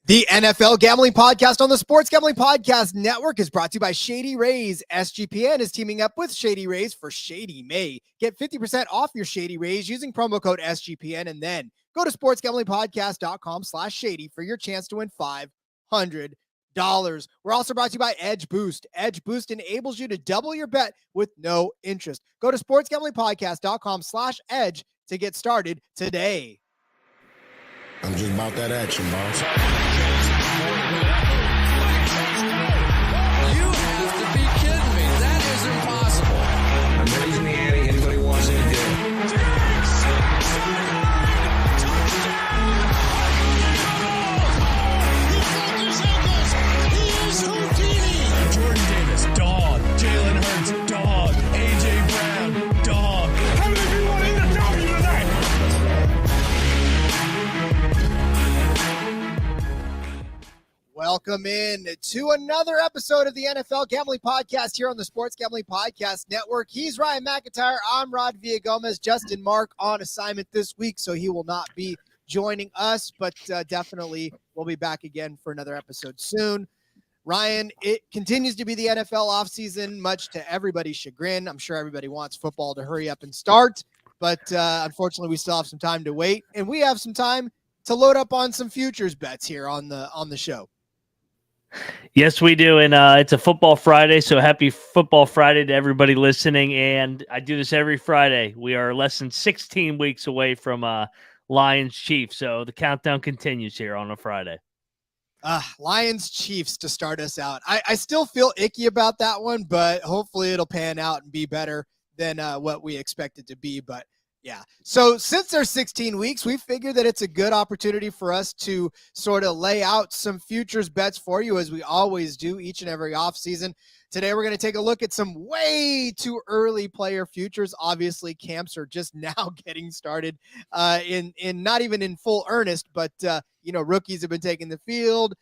The NFL Gambling Podcast on the Sports Gambling Podcast Network is brought to you by Shady Rays. SGPN is teaming up with Shady Rays for Shady May. Get 50% off your Shady Rays using promo code SGPN, and then go to sportsgamblingpodcast.com/shady for your chance to win $500. We're also brought to you by Edge Boost. Edge Boost enables you to double your bet with no interest. Go to sportsgamblingpodcast.com/edge to get started today. I'm just about that action, boss. You have to be kidding me. That is impossible. I'm raising the ante. Anybody wants any deal? He is Houdini. Jordan Davis, dog. Jalen Hurts, dog. AJ Brown, dog. How many people want to eat a W tonight? Welcome in to another episode of the NFL Gambling Podcast here on the Sports Gambling Podcast Network. He's Ryan McIntyre. I'm Rod Villagomez. Justin Mark on assignment this week, so he will not be joining us, but definitely we'll be back again for another episode soon. Ryan, it continues to be the NFL offseason, much to everybody's chagrin. I'm sure everybody wants football to hurry up and start, but unfortunately we still have some time to wait, and we have some time to load up on some futures bets here on the show. Yes, we do. And it's a football Friday. So happy football Friday to everybody listening. And I do this every Friday. We are less than 16 weeks away from Lions Chiefs. So the countdown continues here on a Friday. Lions Chiefs to start us out. I still feel icky about that one, but hopefully it'll pan out and be better than what we expect it to be. But yeah. So since there's 16 weeks, we figured that it's a good opportunity for us to sort of lay out some futures bets for you, as we always do each and every offseason. Today, we're going to take a look at some way too early player futures. Obviously, camps are just now getting started in not even in full earnest, but, rookies have been taking the field.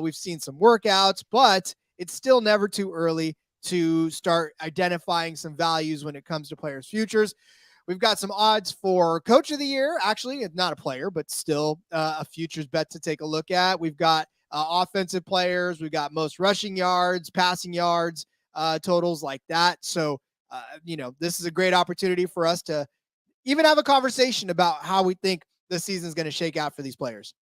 We've seen some workouts, but it's still never too early to start identifying some values when it comes to players' futures. We've got some odds for Coach of the Year. Actually, it's not a player, but still a futures bet to take a look at. We've got offensive players. We've got most rushing yards, passing yards, totals like that. So, this is a great opportunity for us to even have a conversation about how we think the season is going to shake out for these players.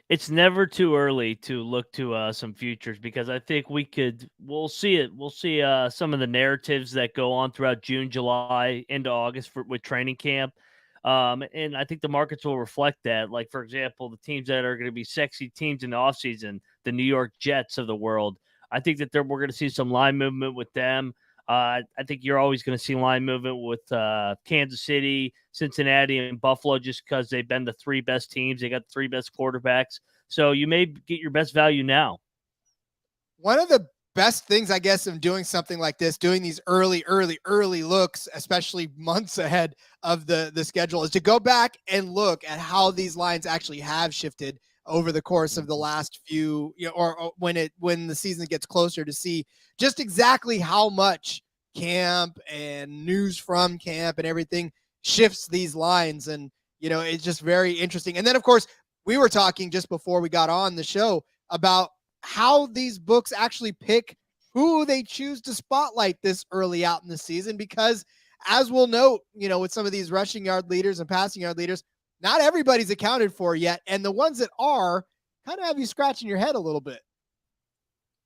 It's never too early to look to some futures, because I think we'll see it. We'll see some of the narratives that go on throughout June, July, into August with training camp. And I think the markets will reflect that. Like, for example, the teams that are going to be sexy teams in the offseason, the New York Jets of the world, I think that we're going to see some line movement with them. I think you're always going to see line movement with Kansas City, Cincinnati, and Buffalo, just because they've been the three best teams. They got the three best quarterbacks. So you may get your best value now. One of the best things, I guess, of doing something like this, doing these early looks, especially months ahead of the schedule, is to go back and look at how these lines actually have shifted over the course of the last few, or when the season gets closer, to see just exactly how much camp and news from camp and everything shifts these lines. And, it's just very interesting. And then, of course, we were talking just before we got on the show about how these books actually pick who they choose to spotlight this early out in the season, because as we'll note, with some of these rushing yard leaders and passing yard leaders, not everybody's accounted for yet. And the ones that are kind of have you scratching your head a little bit.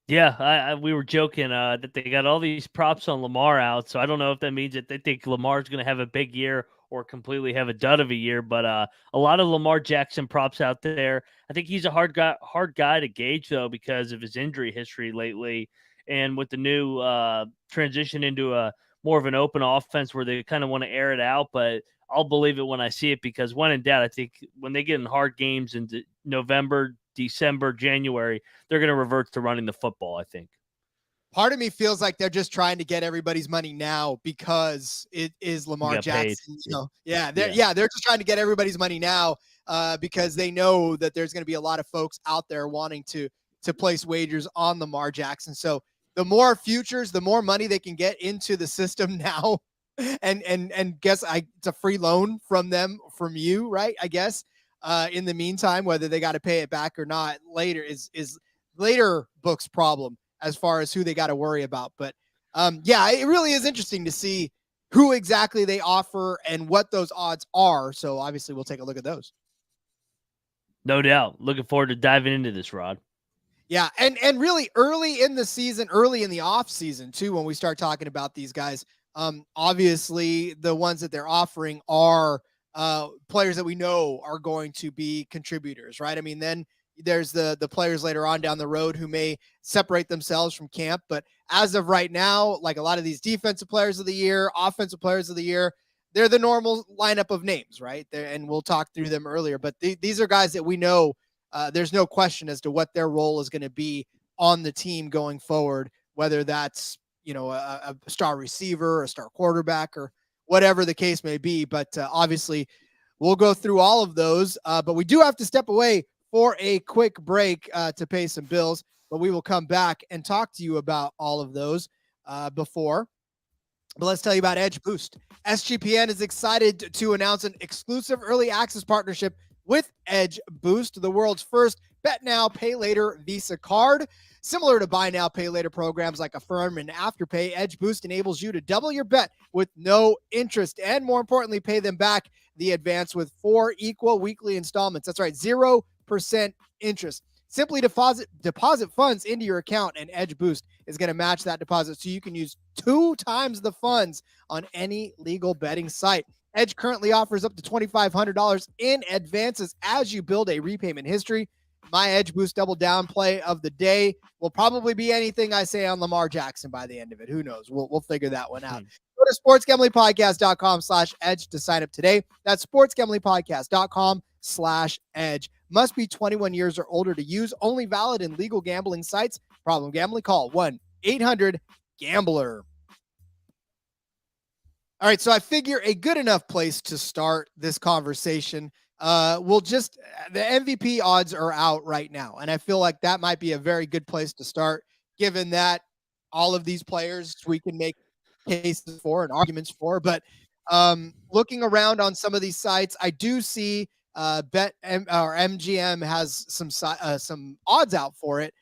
Yeah, we were joking that they got all these props on Lamar out, so I don't know if that means that they think Lamar's going to have a big year or completely have a dud of a year. But a lot of Lamar Jackson props out there. I think he's a hard guy to gauge though because of his injury history lately, and with the new transition into a more of an open offense where they kind of want to air it out. But I'll believe it when I see it because when in doubt, I think when they get in hard games in November, December, January, they're going to revert to running the football, I think. Part of me feels like they're just trying to get everybody's money now because it is Lamar Jackson. They're just trying to get everybody's money now because they know that there's going to be a lot of folks out there wanting to place wagers on Lamar Jackson. So the more futures, the more money they can get into the system now. And guess it's a free loan from you, right? I guess. In the meantime, whether they got to pay it back or not later is later book's problem as far as who they got to worry about. But it really is interesting to see who exactly they offer and what those odds are. So obviously we'll take a look at those. No doubt. Looking forward to diving into this, Rod. Yeah. And really early in the season, early in the off season too, when we start talking about these guys, obviously the ones that they're offering are players that we know are going to be contributors, right? I mean, then there's the players later on down the road who may separate themselves from camp. But as of right now, like a lot of these defensive players of the year, offensive players of the year, they're the normal lineup of names, right? And we'll talk through them earlier. But these are guys that we know there's no question as to what their role is going to be on the team going forward, whether that's, a star receiver, a star quarterback, or whatever the case may be. But obviously we'll go through all of those, but we do have to step away for a quick break to pay some bills, but we will come back and talk to you about all of those before. But let's tell you about Edge Boost. SGPN is excited to announce an exclusive early access partnership with Edge Boost, the world's first bet now, pay later Visa card. Similar to buy now, pay later programs like Affirm and Afterpay, Edge Boost enables you to double your bet with no interest and, more importantly, pay them back the advance with 4 equal weekly installments. That's right, 0% interest. Simply deposit funds into your account, and Edge Boost is going to match that deposit so you can use 2 times the funds on any legal betting site. Edge currently offers up to $2,500 in advances as you build a repayment history. My Edge Boost double down play of the day will probably be anything I say on Lamar Jackson by the end of it. Who knows? We'll figure that one out. Go to sportsgamblingpodcast.com/edge to sign up today. That's sportsgamblingpodcast.com/edge. Must be 21 years or older to use. Only valid in legal gambling sites. Problem gambling? Call 1-800-GAMBLER. All right, so I figure a good enough place to start this conversation. The MVP odds are out right now, and I feel like that might be a very good place to start, given that all of these players we can make cases for and arguments for. But looking around on some of these sites, I do see MGM has some odds out for it.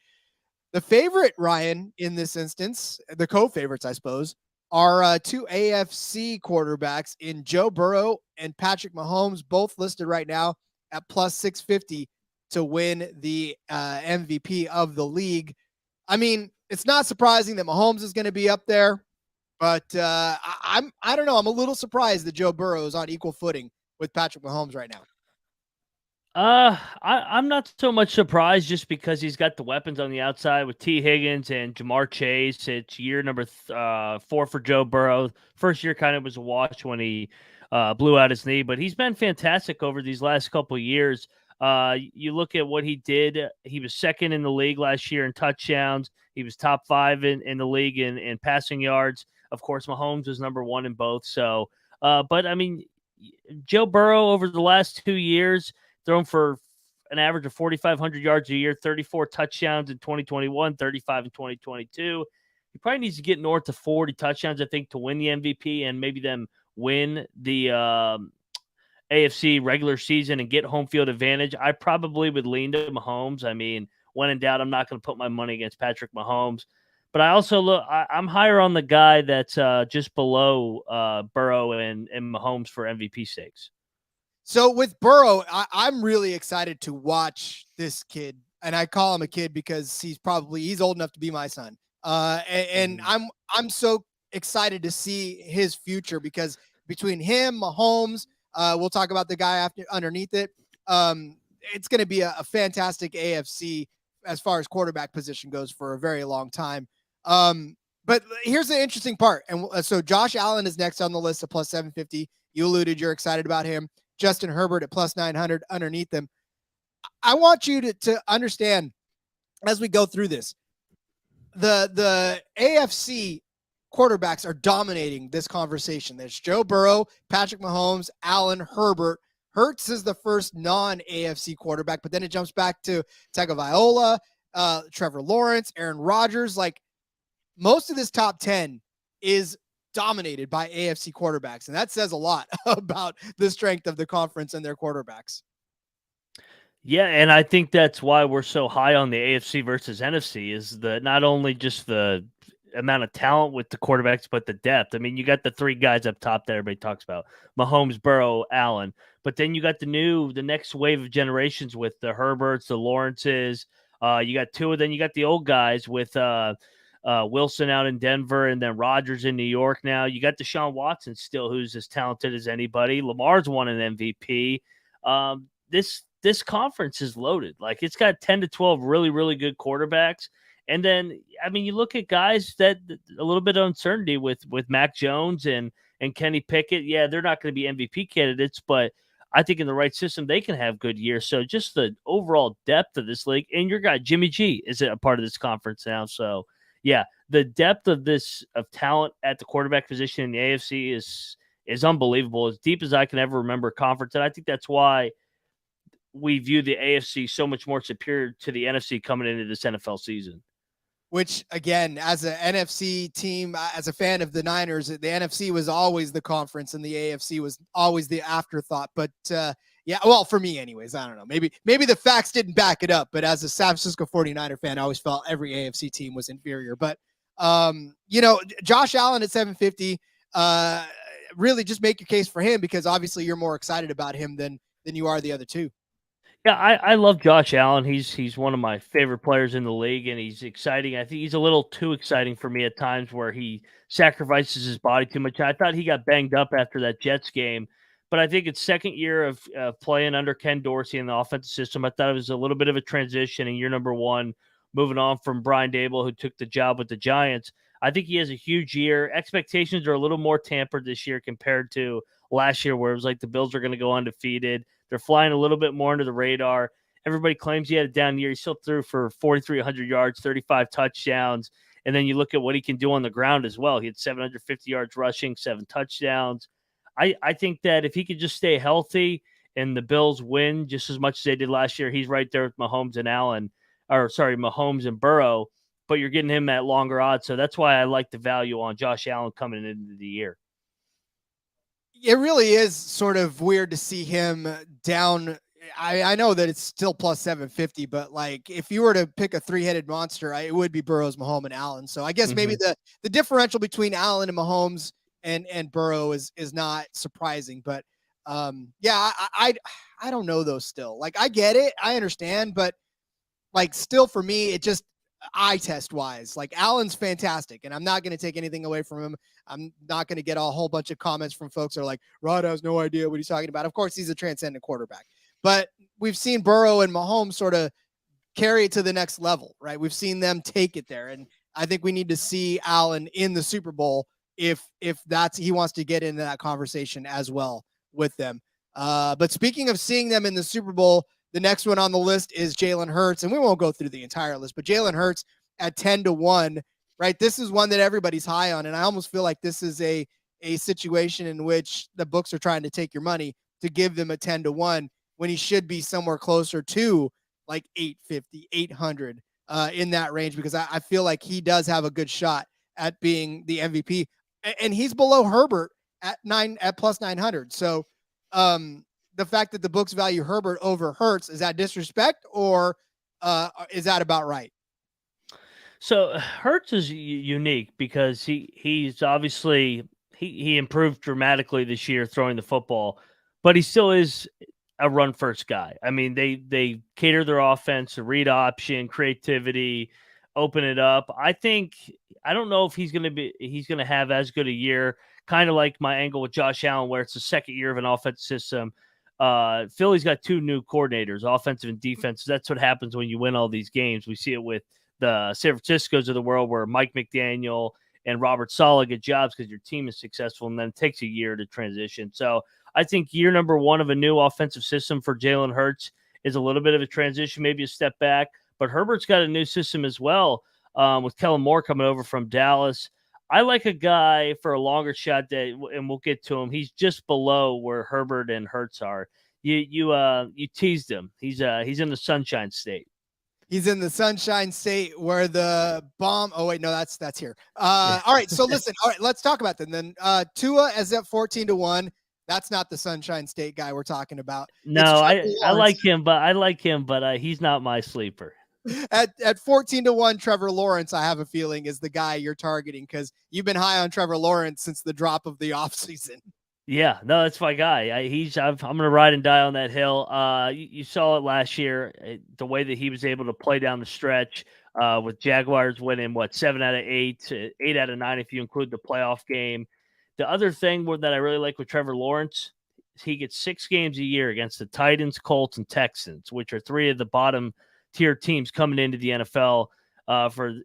The favorite, Ryan, in this instance, the co-favorites, I suppose, are 2 AFC quarterbacks in Joe Burrow and Patrick Mahomes, both listed right now at plus 650 to win the MVP of the league. I mean, it's not surprising that Mahomes is going to be up there, but I don't know. I'm a little surprised that Joe Burrow is on equal footing with Patrick Mahomes right now. I'm not so much surprised just because he's got the weapons on the outside with T. Higgins and Jamar Chase. It's year number 4 for Joe Burrow. First year kind of was a wash when he blew out his knee, but he's been fantastic over these last couple of years. You look at what he did. He was second in the league last year in touchdowns. He was top 5 in the league in passing yards. Of course, Mahomes was number 1 in both. So, but I mean, Joe Burrow over the last 2 years, thrown for an average of 4,500 yards a year, 34 touchdowns in 2021, 35 in 2022. He probably needs to get north of 40 touchdowns, I think, to win the MVP and maybe them win the AFC regular season and get home field advantage. I probably would lean to Mahomes. I mean, when in doubt, I'm not going to put my money against Patrick Mahomes. But I also I'm higher on the guy that's just below Burrow and Mahomes for MVP stakes. So with Burrow, I'm really excited to watch this kid and I call him a kid because he's old enough to be my son. And I'm so excited to see his future because between him, Mahomes, we'll talk about the guy underneath it. It's going to be a fantastic AFC as far as quarterback position goes for a very long time. But here's the interesting part. And so Josh Allen is next on the list at plus 750. You alluded you're excited about him. Justin Herbert at plus 900 underneath them. I want you to understand as we go through this, the AFC quarterbacks are dominating this conversation. There's Joe Burrow, Patrick Mahomes, Allen, Herbert. Hurts is the first non-AFC quarterback, but then it jumps back to Tagovailoa, Trevor Lawrence, Aaron Rodgers. Like most of this top 10 is dominated by AFC quarterbacks, and that says a lot about the strength of the conference and their quarterbacks. Yeah, and I think that's why we're so high on the AFC versus NFC is not only just the amount of talent with the quarterbacks, but the depth. I mean, you got the three guys up top that everybody talks about: Mahomes, Burrow, Allen. But then you got the next wave of generations with the Herberts, the Lawrences. You got two of them. You got the old guys with Wilson out in Denver, and then Rodgers in New York. Now you got Deshaun Watson still, who's as talented as anybody. Lamar's won an MVP. This conference is loaded. Like it's got 10 to 12 really, really good quarterbacks. And then, I mean, you look at guys that a little bit of uncertainty with Mac Jones and Kenny Pickett. Yeah, they're not going to be MVP candidates, but I think in the right system, they can have good years. So just the overall depth of this league, and your guy, Jimmy G, is a part of this conference now. So yeah, the depth of talent at the quarterback position in the AFC is unbelievable, as deep as I can ever remember a conference. And I think that's why we view the AFC so much more superior to the NFC coming into this NFL season. Which, again, as an NFC team, as a fan of the Niners, the NFC was always the conference and the AFC was always the afterthought. But, yeah, well, for me anyways, I don't know. Maybe the facts didn't back it up, but as a San Francisco 49er fan, I always felt every AFC team was inferior. But, Josh Allen at 750, really just make your case for him because obviously you're more excited about him than you are the other two. Yeah, I love Josh Allen. He's one of my favorite players in the league, and he's exciting. I think he's a little too exciting for me at times where he sacrifices his body too much. I thought he got banged up after that Jets game, but I think it's second year of playing under Ken Dorsey in the offensive system. I thought it was a little bit of a transition in year number one, moving on from Brian Dable, who took the job with the Giants. I think he has a huge year. Expectations are a little more tampered this year compared to last year, where it was like the Bills are going to go undefeated. They're flying a little bit more under the radar. Everybody claims he had a down year. He still threw for 4,300 yards, 35 touchdowns. And then you look at what he can do on the ground as well. He had 750 yards rushing, 7 touchdowns. I think that if he could just stay healthy and the Bills win just as much as they did last year, he's right there with Mahomes and Burrow, but you're getting him at longer odds. So that's why I like the value on Josh Allen coming into the year. It really is sort of weird to see him down. I know that it's still plus 750, but like if you were to pick a three-headed monster, it would be Burrows, Mahomes, and Allen. So I guess maybe the differential between Allen and Mahomes and Burrow is not surprising. But yeah, I don't know though still. Like I get it. I understand. But like still for me, it just eye test wise, like Allen's fantastic. And I'm not going to take anything away from him. I'm not going to get a whole bunch of comments from folks that are like, Rod has no idea what he's talking about. Of course, he's a transcendent quarterback. But we've seen Burrow and Mahomes sort of carry it to the next level, right? We've seen them take it there. And I think we need to see Allen in the Super Bowl if he wants to get into that conversation as well with them. But speaking of seeing them in the Super Bowl, the next one on the list is Jalen Hurts. And we won't go through the entire list, but Jalen Hurts at 10-1, right? This is one that everybody's high on. And I almost feel like this is a situation in which the books are trying to take your money to give them a 10-1 when he should be somewhere closer to like 850, 800 in that range, because I feel like he does have a good shot at being the MVP. And he's below Herbert at plus 900. So the fact that the books value Herbert over Hurts, is that disrespect or is that about right? So Hurts is unique because he's obviously he improved dramatically this year throwing the football, but he still is a run first guy. I mean, they cater their offense to read option, creativity, open it up. I don't know if he's going to have as good a year, kind of like my angle with Josh Allen, where it's the second year of an offensive system. Philly's got two new coordinators, offensive and defensive. That's what happens when you win all these games. We see it with the San Franciscos of the world, where Mike McDaniel and Robert Saleh get jobs because your team is successful, and then it takes a year to transition. So I think year number one of a new offensive system for Jalen Hurts is a little bit of a transition, maybe a step back. But Herbert's got a new system as well, with Kellen Moore coming over from Dallas. I like a guy for a longer shot and we'll get to him. He's just below where Herbert and Hurts are. You teased him. He's in the Sunshine State. He's in the Sunshine State where the bomb. Oh wait, no, that's here. All right, so listen. All right, let's talk about them then. Tua is at 14-1. That's not the Sunshine State guy we're talking about. No, I like him, but he's not my sleeper. At 14-1, Trevor Lawrence, I have a feeling, is the guy you're targeting because you've been high on Trevor Lawrence since the drop of the offseason. Yeah, no, that's my guy. I'm going to ride and die on that hill. You saw it last year, the way that he was able to play down the stretch, with Jaguars winning 7 out of 8, 8 out of 9 if you include the playoff game. The other thing that I really like with Trevor Lawrence is he gets 6 games a year against the Titans, Colts, and Texans, which are 3 of the bottom tier teams coming into the NFL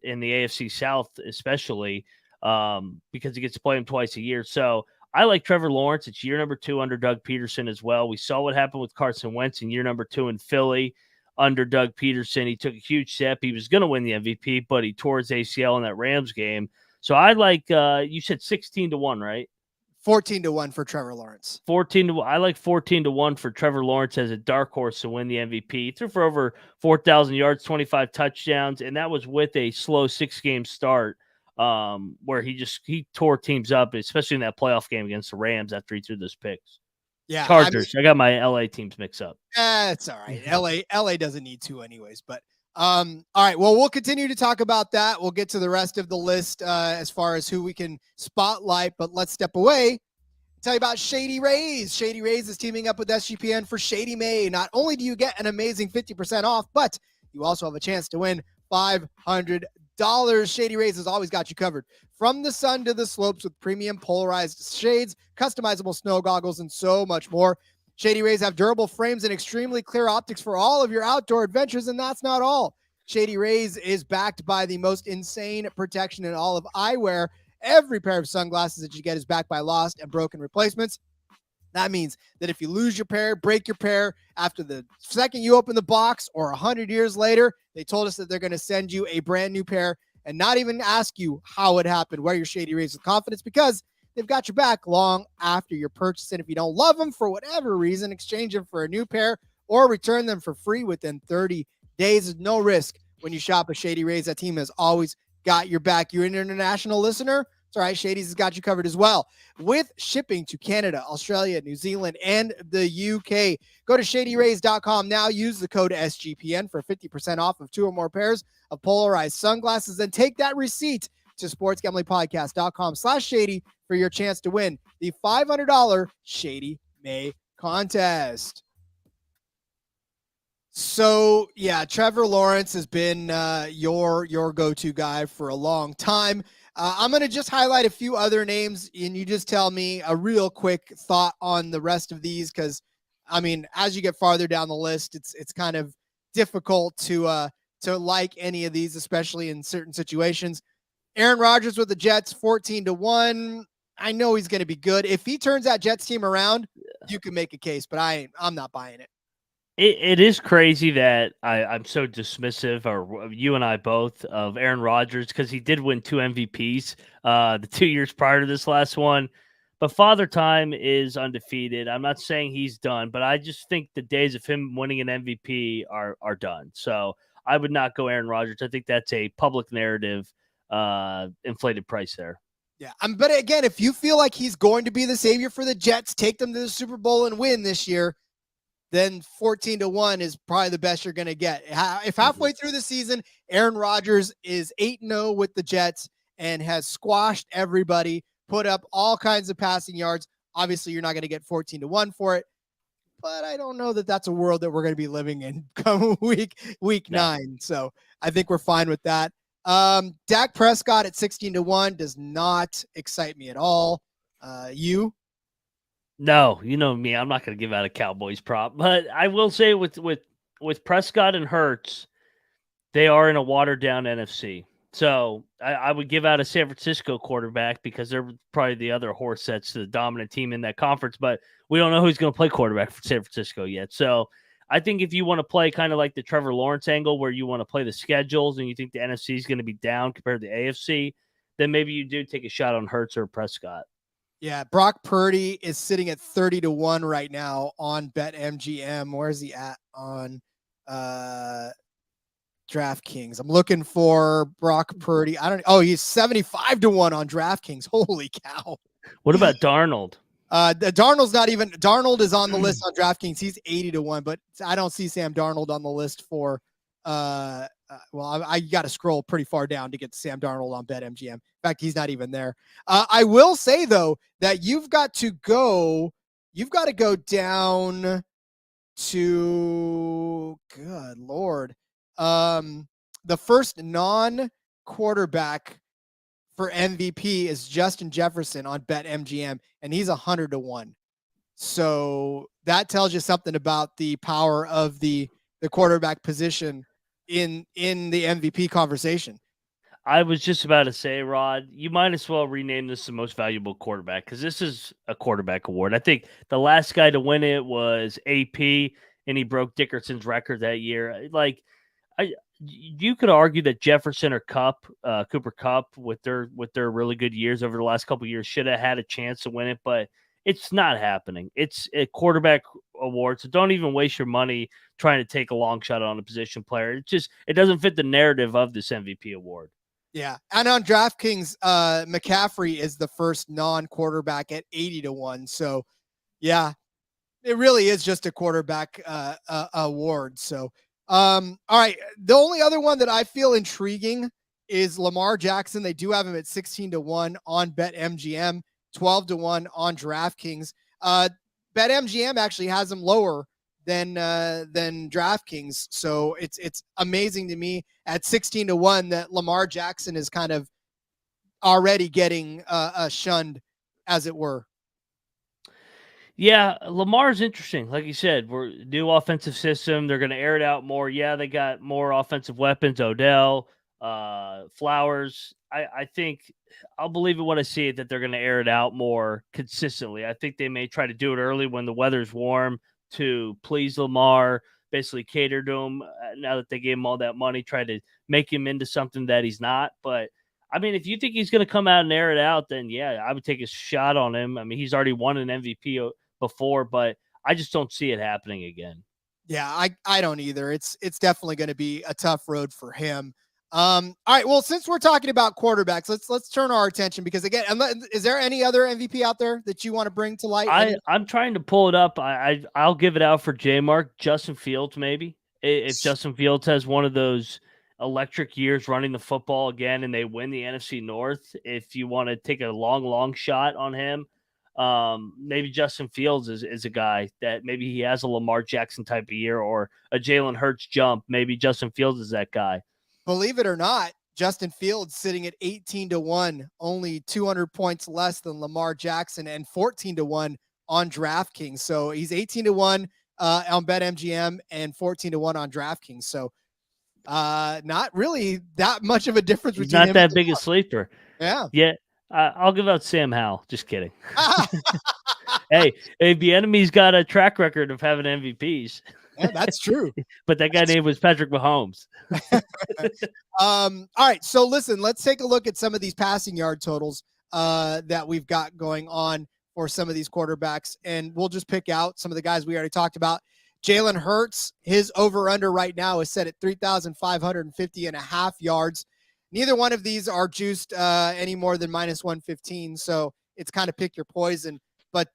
in the AFC South, especially because he gets to play them twice a year. So I like Trevor Lawrence. It's year number 2 under Doug Pederson as well. We saw what happened with Carson Wentz in year number 2 in Philly under Doug Pederson. He took a huge step. He was going to win the MVP, but he tore his ACL in that Rams game. So I like, you said 16-1, right? 14-1 for Trevor Lawrence. 14-1. I like 14-1 for Trevor Lawrence as a dark horse to win the MVP. He threw for over 4,000 yards, 25 touchdowns, and that was with a slow 6-game start, where he tore teams up, especially in that playoff game against the Rams after he threw those picks. Yeah, Chargers. I got my LA teams mixed up. It's all right. LA doesn't need to anyways, but all right. Well, we'll continue to talk about that. We'll get to the rest of the list as far as who we can spotlight, but let's step away. Tell you about Shady Rays. Shady Rays is teaming up with SGPN for Shady May. Not only do you get an amazing 50% off, but you also have a chance to win $500. Shady Rays has always got you covered. From the sun to the slopes with premium polarized shades, customizable snow goggles, and so much more. Shady Rays have durable frames and extremely clear optics for all of your outdoor adventures, and that's not all. Shady Rays is backed by the most insane protection in all of eyewear. Every pair of sunglasses that you get is backed by lost and broken replacements. That means that if you lose your pair, break your pair, after the second you open the box or 100 years later, they told us that they're going to send you a brand new pair and not even ask you how it happened. Wear your Shady Rays with confidence because they've got your back long after your purchase. And if you don't love them for whatever reason, exchange them for a new pair or return them for free within 30 days. No risk when you shop at Shady Rays. That team has always got your back. You're an international listener? It's all right. Shady's has got you covered as well. With shipping to Canada, Australia, New Zealand, and the UK. Go to shadyrays.com now. Use the code SGPN for 50% off of 2 or more pairs of polarized sunglasses. And take that receipt to sportsgamblingpodcast.com/shady for your chance to win the $500 Shady May contest. So, yeah, Trevor Lawrence has been your go-to guy for a long time. I'm going to just highlight a few other names, and you just tell me a real quick thought on the rest of these because, I mean, as you get farther down the list, it's kind of difficult to like any of these, especially in certain situations. Aaron Rodgers with the Jets, 14-1. I know he's going to be good. If he turns that Jets team around, you can make a case, but I'm not buying it. It is crazy that I'm so dismissive, or you and I both, of Aaron Rodgers because he did win 2 MVPs the 2 years prior to this last one. But Father Time is undefeated. I'm not saying he's done, but I just think the days of him winning an MVP are done. So I would not go Aaron Rodgers. I think that's a public narrative inflated price there. Yeah, but again, if you feel like he's going to be the savior for the Jets, take them to the Super Bowl and win this year, then 14-1 is probably the best you're going to get. If halfway through the season, Aaron Rodgers is 8-0 with the Jets and has squashed everybody, put up all kinds of passing yards, obviously you're not going to get 14-1 for it. but I don't know that that's a world that we're going to be living in come week 9. So I think we're fine with that. Dak Prescott at 16-1 does not excite me at all. You? No, you know me. I'm not going to give out a Cowboys prop, but I will say with Prescott and Hurts, they are in a watered down NFC. So I would give out a San Francisco quarterback because they're probably the other horse that's the dominant team in that conference, but we don't know who's going to play quarterback for San Francisco yet. So I think if you want to play kind of like the Trevor Lawrence angle where you want to play the schedules and you think the NFC is going to be down compared to the AFC, then maybe you do take a shot on Hurts or Prescott. Yeah, Brock Purdy is sitting at 30-1 right now on BetMGM. Where's he at on DraftKings? I'm looking for Brock Purdy. He's 75-1 on DraftKings. Holy cow. What about Darnold? Darnold is on the list on DraftKings. He's 80-1, but I don't see Sam Darnold on the list for I got to scroll pretty far down to get to Sam Darnold on BetMGM. In fact, he's not even there. I will say though that you've got to go down to, good Lord, the first non-quarterback for MVP is Justin Jefferson on BetMGM, and he's 100-1. So that tells you something about the power of the quarterback position in the MVP conversation. I was just about to say, Rod, you might as well rename this the most valuable quarterback because this is a quarterback award. I think the last guy to win it was AP, and he broke Dickerson's record that year. Like, you could argue that Jefferson or Cooper Kupp, with their really good years over the last couple of years, should have had a chance to win it, but it's not happening. It's a quarterback award, so don't even waste your money trying to take a long shot on a position player. It doesn't fit the narrative of this MVP award. Yeah, and on DraftKings, McCaffrey is the first non-quarterback at 80-1. So, yeah, it really is just a quarterback award. So, all right, the only other one that I feel intriguing is Lamar Jackson. They do have him at 16-1 on BetMGM, 12-1 on DraftKings. BetMGM actually has him lower than DraftKings. So it's amazing to me at 16-1 that Lamar Jackson is kind of already getting shunned, as it were. Yeah, Lamar's interesting. Like you said, we're new offensive system. They're going to air it out more. Yeah, they got more offensive weapons. Odell, Flowers. I think I'll believe it when I see it that they're going to air it out more consistently. I think they may try to do it early when the weather's warm to please Lamar, basically cater to him now that they gave him all that money, try to make him into something that he's not. But, I mean, if you think he's going to come out and air it out, then, yeah, I would take a shot on him. I mean, he's already won an MVP before, but I just don't see it happening again. Yeah, I don't either. It's definitely going to be a tough road for him. All right, well, since we're talking about quarterbacks, let's turn our attention because, again, is there any other MVP out there that you want to bring to light? I'm trying to pull it up. I'll give it out for J-Mark. Justin Fields, maybe. If Justin Fields has one of those electric years running the football again and they win the NFC North, if you want to take a long shot on him, maybe Justin Fields is a guy that maybe he has a Lamar Jackson type of year or a Jalen Hurts jump. Maybe Justin Fields is that guy. Believe it or not, Justin Fields sitting at 18-1, only 200 points less than Lamar Jackson, and 14-1 on DraftKings. So he's 18-1 on BetMGM and 14-1 on DraftKings. So not really that much of a difference. He's not that big a sleeper. Yeah. Yeah. I'll give out Sam Howell. Just kidding. Hey, the enemy's got a track record of having MVPs. Yeah, that's true. But that guy name was Patrick Mahomes. All right. So listen, let's take a look at some of these passing yard totals that we've got going on for some of these quarterbacks. And we'll just pick out some of the guys we already talked about. Jalen Hurts, his over-under right now is set at 3,550.5 yards. Neither one of these are juiced any more than minus 115. So it's kind of pick your poison. But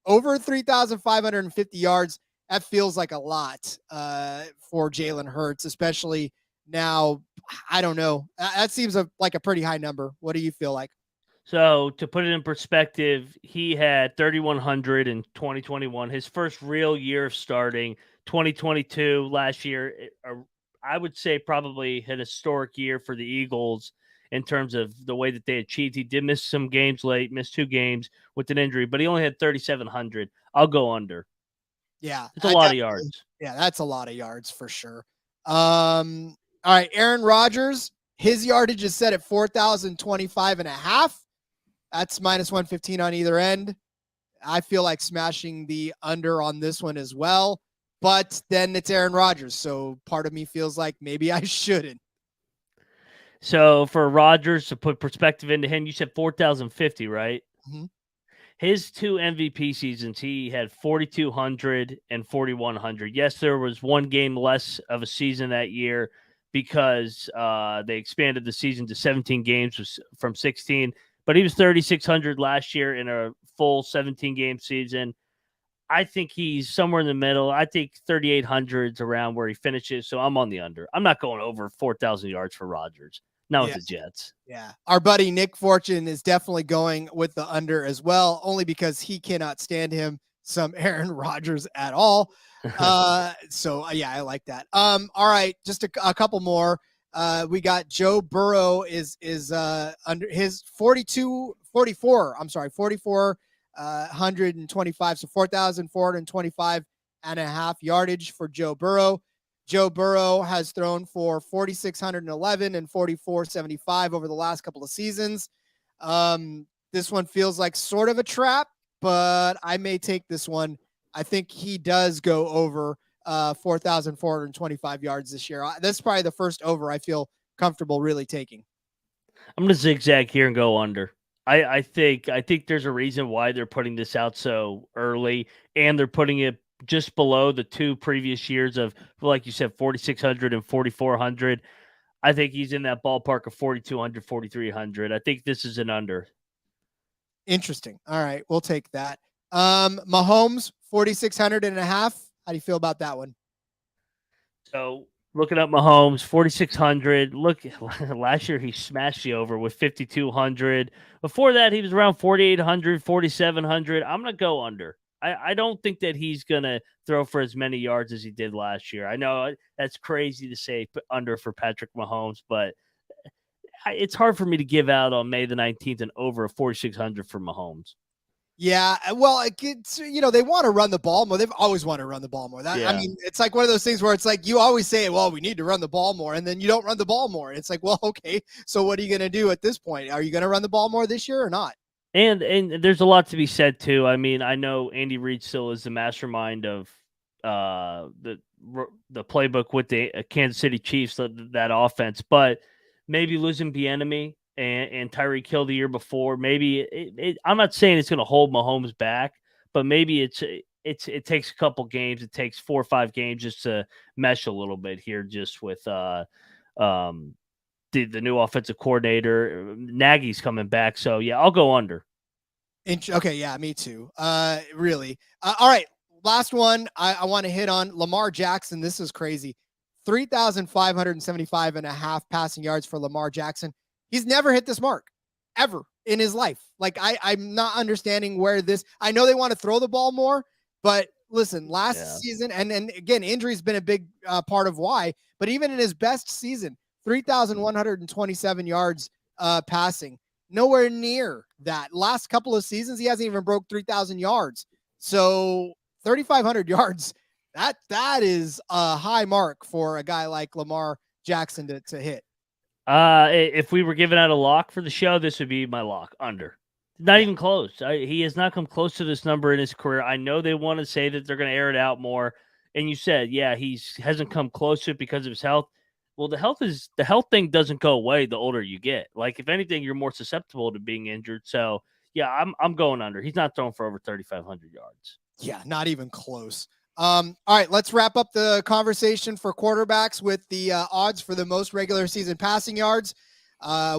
over 3,550 yards, that feels like a lot for Jalen Hurts, especially now. I don't know. That seems like a pretty high number. What do you feel like? So to put it in perspective, he had 3,100 in 2021, his first real year of starting. 2022 last year, I would say probably an historic year for the Eagles in terms of the way that they achieved. He did miss some games late, missed 2 games with an injury, but he only had 3,700. I'll go under. Yeah, It's a lot of yards. Yeah, that's a lot of yards for sure. All right, Aaron Rodgers, his yardage is set at 4,025.5. That's minus 115 on either end. I feel like smashing the under on this one as well, but then it's Aaron Rodgers, so part of me feels like maybe I shouldn't. So for Rodgers, to put perspective into him, you said 4,050, right? Mm-hmm. His 2 MVP seasons, he had 4,200 and 4,100. Yes, there was one game less of a season that year because they expanded the season to 17 games from 16. But he was 3,600 last year in a full 17-game season. I think he's somewhere in the middle. I think 3,800 is around where he finishes, so I'm on the under. I'm not going over 4,000 yards for Rodgers. Not with the Jets. Yeah. Our buddy Nick Fortune is definitely going with the under as well, only because he cannot stand him some Aaron Rodgers at all. So, yeah, I like that. All right, just a couple more. We got Joe Burrow is under his 4,425, so 4,425.5 yardage for Joe Burrow. Joe Burrow has thrown for 4,611 and 4,475 over the last couple of seasons. This one feels like sort of a trap, but I may take this one. I think he does go over 4,425 yards this year. That's probably the first over I feel comfortable really taking. I'm going to zigzag here and go under. I think there's a reason why they're putting this out so early, and they're putting it just below the 2 previous years of, like you said, 4,600 and 4,400. I think he's in that ballpark of 4,200, 4,300. I think this is an under. Interesting. All right, we'll take that. Mahomes, 4,600.5. How do you feel about that one? So looking up Mahomes, 4,600. Look, last year he smashed the over with 5,200. Before that, he was around 4,800, 4,700. I'm going to go under. I don't think that he's going to throw for as many yards as he did last year. I know that's crazy to say under for Patrick Mahomes, but it's hard for me to give out on May the 19th and over a 4,600 for Mahomes. Yeah, well, it's, they want to run the ball more. They've always wanted to run the ball more. I mean, it's like one of those things where it's like you always say, well, we need to run the ball more, and then you don't run the ball more. It's like, well, okay, so what are you going to do at this point? Are you going to run the ball more this year or not? And there's a lot to be said, too. I mean, I know Andy Reid still is the mastermind of the playbook with the Kansas City Chiefs, that offense, but maybe losing Bieniemy and Tyreek Hill the year before, maybe I'm not saying it's going to hold Mahomes back, but maybe it takes a couple games. It takes 4 or 5 games just to mesh a little bit here, just with the new offensive coordinator. Nagy's coming back, so yeah, I'll go under. Okay, yeah, me too. Really. All right, last one I want to hit on Lamar Jackson. This is crazy. 3,575.5 passing yards for Lamar Jackson. He's never hit this mark ever in his life. Like I'm not understanding where this. I know they want to throw the ball more, but listen, last season, and again, injury's been a big part of why. But even in his best season, 3,127 yards passing, nowhere near that. Last couple of seasons, he hasn't even broke 3,000 yards. So 3,500 yards. That is a high mark for a guy like Lamar Jackson to hit. If we were giving out a lock for the show, this would be my lock, under. Not even close. He has not come close to this number in his career. I know they want to say that they're going to air it out more. And you said, yeah, he hasn't come close to it because of his health. Well, the health thing doesn't go away the older you get. Like, if anything, you're more susceptible to being injured. So, yeah, I'm going under. He's not throwing for over 3,500 yards. Yeah, not even close. All right, let's wrap up the conversation for quarterbacks with the odds for the most regular season passing yards.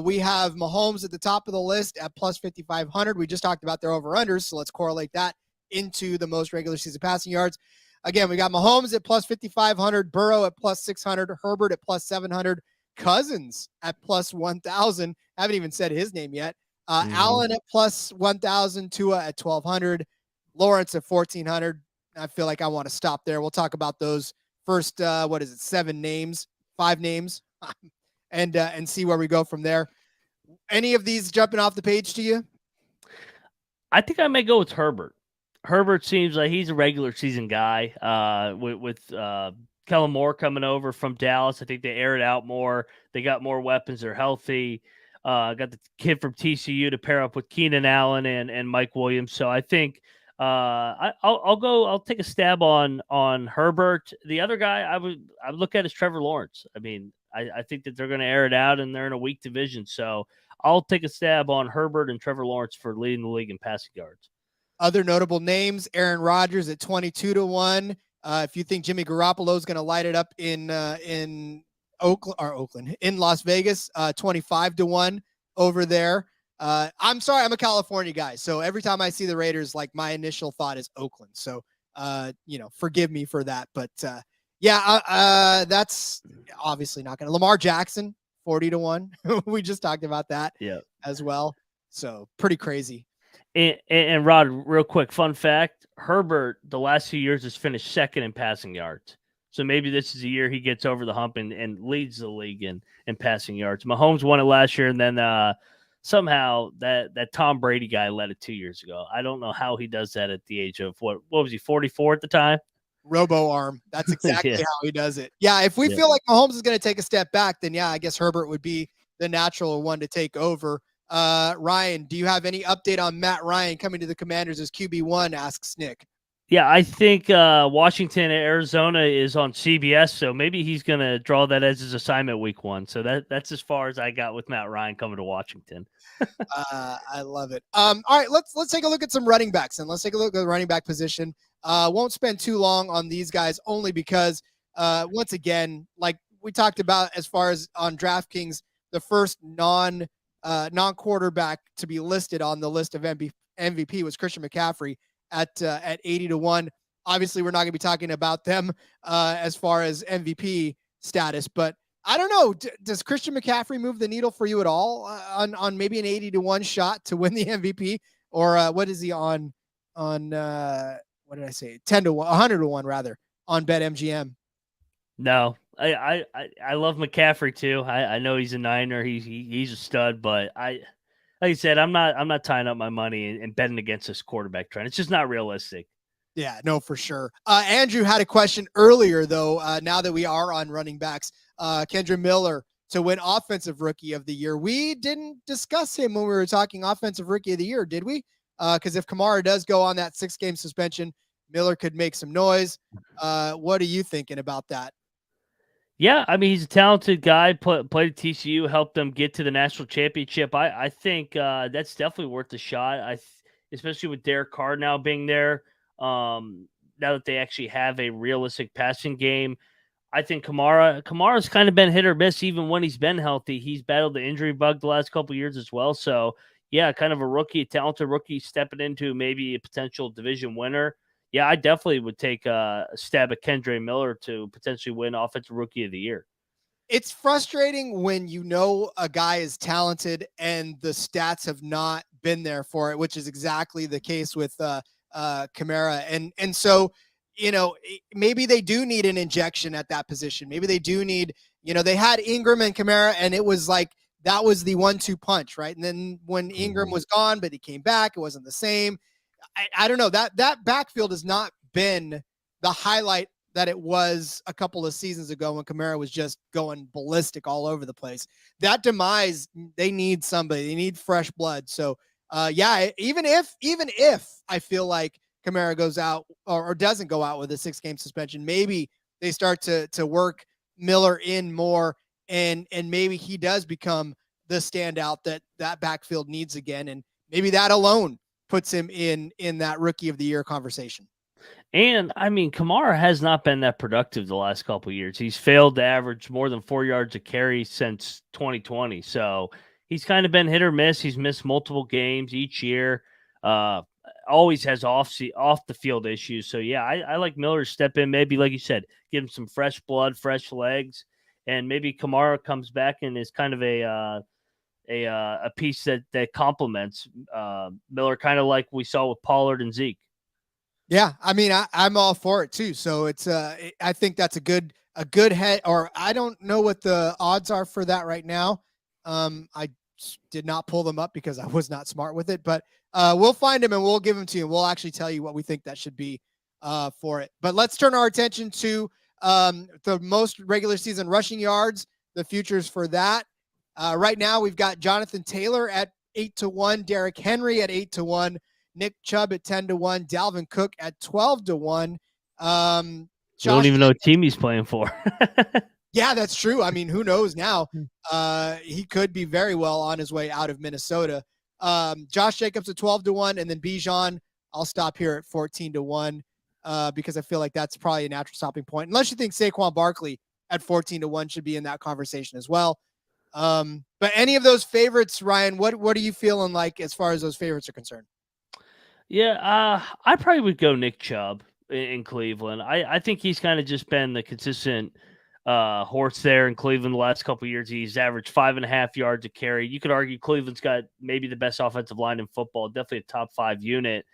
We have Mahomes at the top of the list at plus 5,500. We just talked about their over-unders, so let's correlate that into the most regular season passing yards. Again, we got Mahomes at plus 5,500, Burrow at plus 600, Herbert at plus 700, Cousins at plus 1,000. Haven't even said his name yet. Allen at plus 1,000, Tua at 1,200, Lawrence at 1,400. I feel like I want to stop there. We'll talk about those first, 5 names, and see where we go from there. Any of these jumping off the page to you? I think I may go with Herbert. Herbert seems like he's a regular season guy. With Kellen Moore coming over from Dallas, I think they air it out more. They got more weapons. They're healthy. Got the kid from TCU to pair up with Keenan Allen and Mike Williams. So I think I'll take a stab on Herbert. The other guy I would look at is Trevor Lawrence. I mean, I think that they're going to air it out and they're in a weak division. So I'll take a stab on Herbert and Trevor Lawrence for leading the league in passing yards. Other notable names: Aaron Rodgers at 22-1. If you think Jimmy Garoppolo is going to light it up in Las Vegas, 25-1 over there. I'm sorry, I'm a California guy, so every time I see the Raiders, like my initial thought is Oakland. So, forgive me for that, but that's obviously not going to. Lamar Jackson, 40-1. We just talked about that, as well. So pretty crazy. And Rod, real quick, fun fact: Herbert, the last 2 years, has finished second in passing yards. So maybe this is a year he gets over the hump and leads the league in passing yards. Mahomes won it last year, and then somehow that Tom Brady guy led it 2 years ago. I don't know how he does that at the age of what was he, 44 at the time? Robo arm. That's exactly how he does it. Yeah, if we feel like Mahomes is going to take a step back, then I guess Herbert would be the natural one to take over. Ryan, do you have any update on Matt Ryan coming to the Commanders as QB1? Asks Nick. Yeah, I think Washington, Arizona is on CBS, so maybe he's going to draw that as his assignment week 1. So that's as far as I got with Matt Ryan coming to Washington. I love it. All right, let's take a look at some running backs, and let's take a look at the running back position. Won't spend too long on these guys, only because once again, like we talked about as far as on DraftKings, the first non-quarterback to be listed on the list of MVP was Christian McCaffrey at 80-1. Obviously, we're not going to be talking about them as far as MVP status, but I don't know. Does Christian McCaffrey move the needle for you at all on maybe an 80-1 shot to win the MVP, or what is he on? What did I say? 10-1, 100-1 rather on BetMGM. No, I love McCaffrey too. I know he's a Niner. He's a stud, but like I said, I'm not tying up my money and betting against this quarterback trend. It's just not realistic. Yeah, no, for sure. Andrew had a question earlier though. Now that we are on running backs, Kendra Miller to win Offensive Rookie of the Year. We didn't discuss him when we were talking Offensive Rookie of the Year, did we? Because if Kamara does go on that 6-game suspension, Miller could make some noise. What are you thinking about that? Yeah, I mean, he's a talented guy, played at TCU, helped them get to the national championship. I think that's definitely worth a shot, especially with Derek Carr now being there. Now that they actually have a realistic passing game, I think Kamara's kind of been hit or miss even when he's been healthy. He's battled the injury bug the last couple of years as well. So, yeah, kind of a talented rookie stepping into maybe a potential division winner. Yeah, I definitely would take a stab at Kendra Miller to potentially win Offensive Rookie of the Year. It's frustrating when you know a guy is talented and the stats have not been there for it, which is exactly the case with Kamara. And so, maybe they do need an injection at that position. Maybe they do need, they had Ingram and Kamara, and it was like that was the 1-2 punch, right? And then when Ingram was gone, but he came back, it wasn't the same. I don't know. That backfield has not been the highlight that it was a couple of seasons ago when Kamara was just going ballistic all over the place. That demise, they need somebody. They need fresh blood. So, even if I feel like Kamara goes out or doesn't go out with a 6-game suspension, maybe they start to work Miller in more, and maybe he does become the standout that backfield needs again, and maybe that alone puts him in that Rookie of the Year conversation. And I mean, Kamara has not been that productive the last couple of years. He's failed to average more than 4 yards a carry since 2020. So he's kind of been hit or miss. He's missed multiple games each year. Always has off the field issues. So yeah, I like Miller to step in. Maybe like you said, give him some fresh blood, fresh legs, and maybe Kamara comes back and is kind of a piece that complements Miller, kind of like we saw with Pollard and Zeke. Yeah, I mean, I'm all for it too. So it's I think that's a good head. Or I don't know what the odds are for that right now. I did not pull them up because I was not smart with it, but we'll find him and we'll give him to you. We'll actually tell you what we think that should be for it. But let's turn our attention to the most regular season rushing yards, the futures for that. Right now, we've got Jonathan Taylor at 8-1, Derrick Henry at 8-1, Nick Chubb at 10-1, Dalvin Cook at 12-1. You don't even know what team he's playing for. Yeah, that's true. I mean, who knows now? He could be very well on his way out of Minnesota. Josh Jacobs at 12-1, and then Bijan, I'll stop here at 14-1 because I feel like that's probably a natural stopping point. Unless you think Saquon Barkley at 14-1 should be in that conversation as well. But any of those favorites, Ryan, what are you feeling like as far as those favorites are concerned? Yeah, I probably would go Nick Chubb in Cleveland. I think he's kind of just been the consistent horse there in Cleveland the last couple of years. He's averaged 5.5 yards a carry. You could argue Cleveland's got maybe the best offensive line in football, definitely a top 5 unit.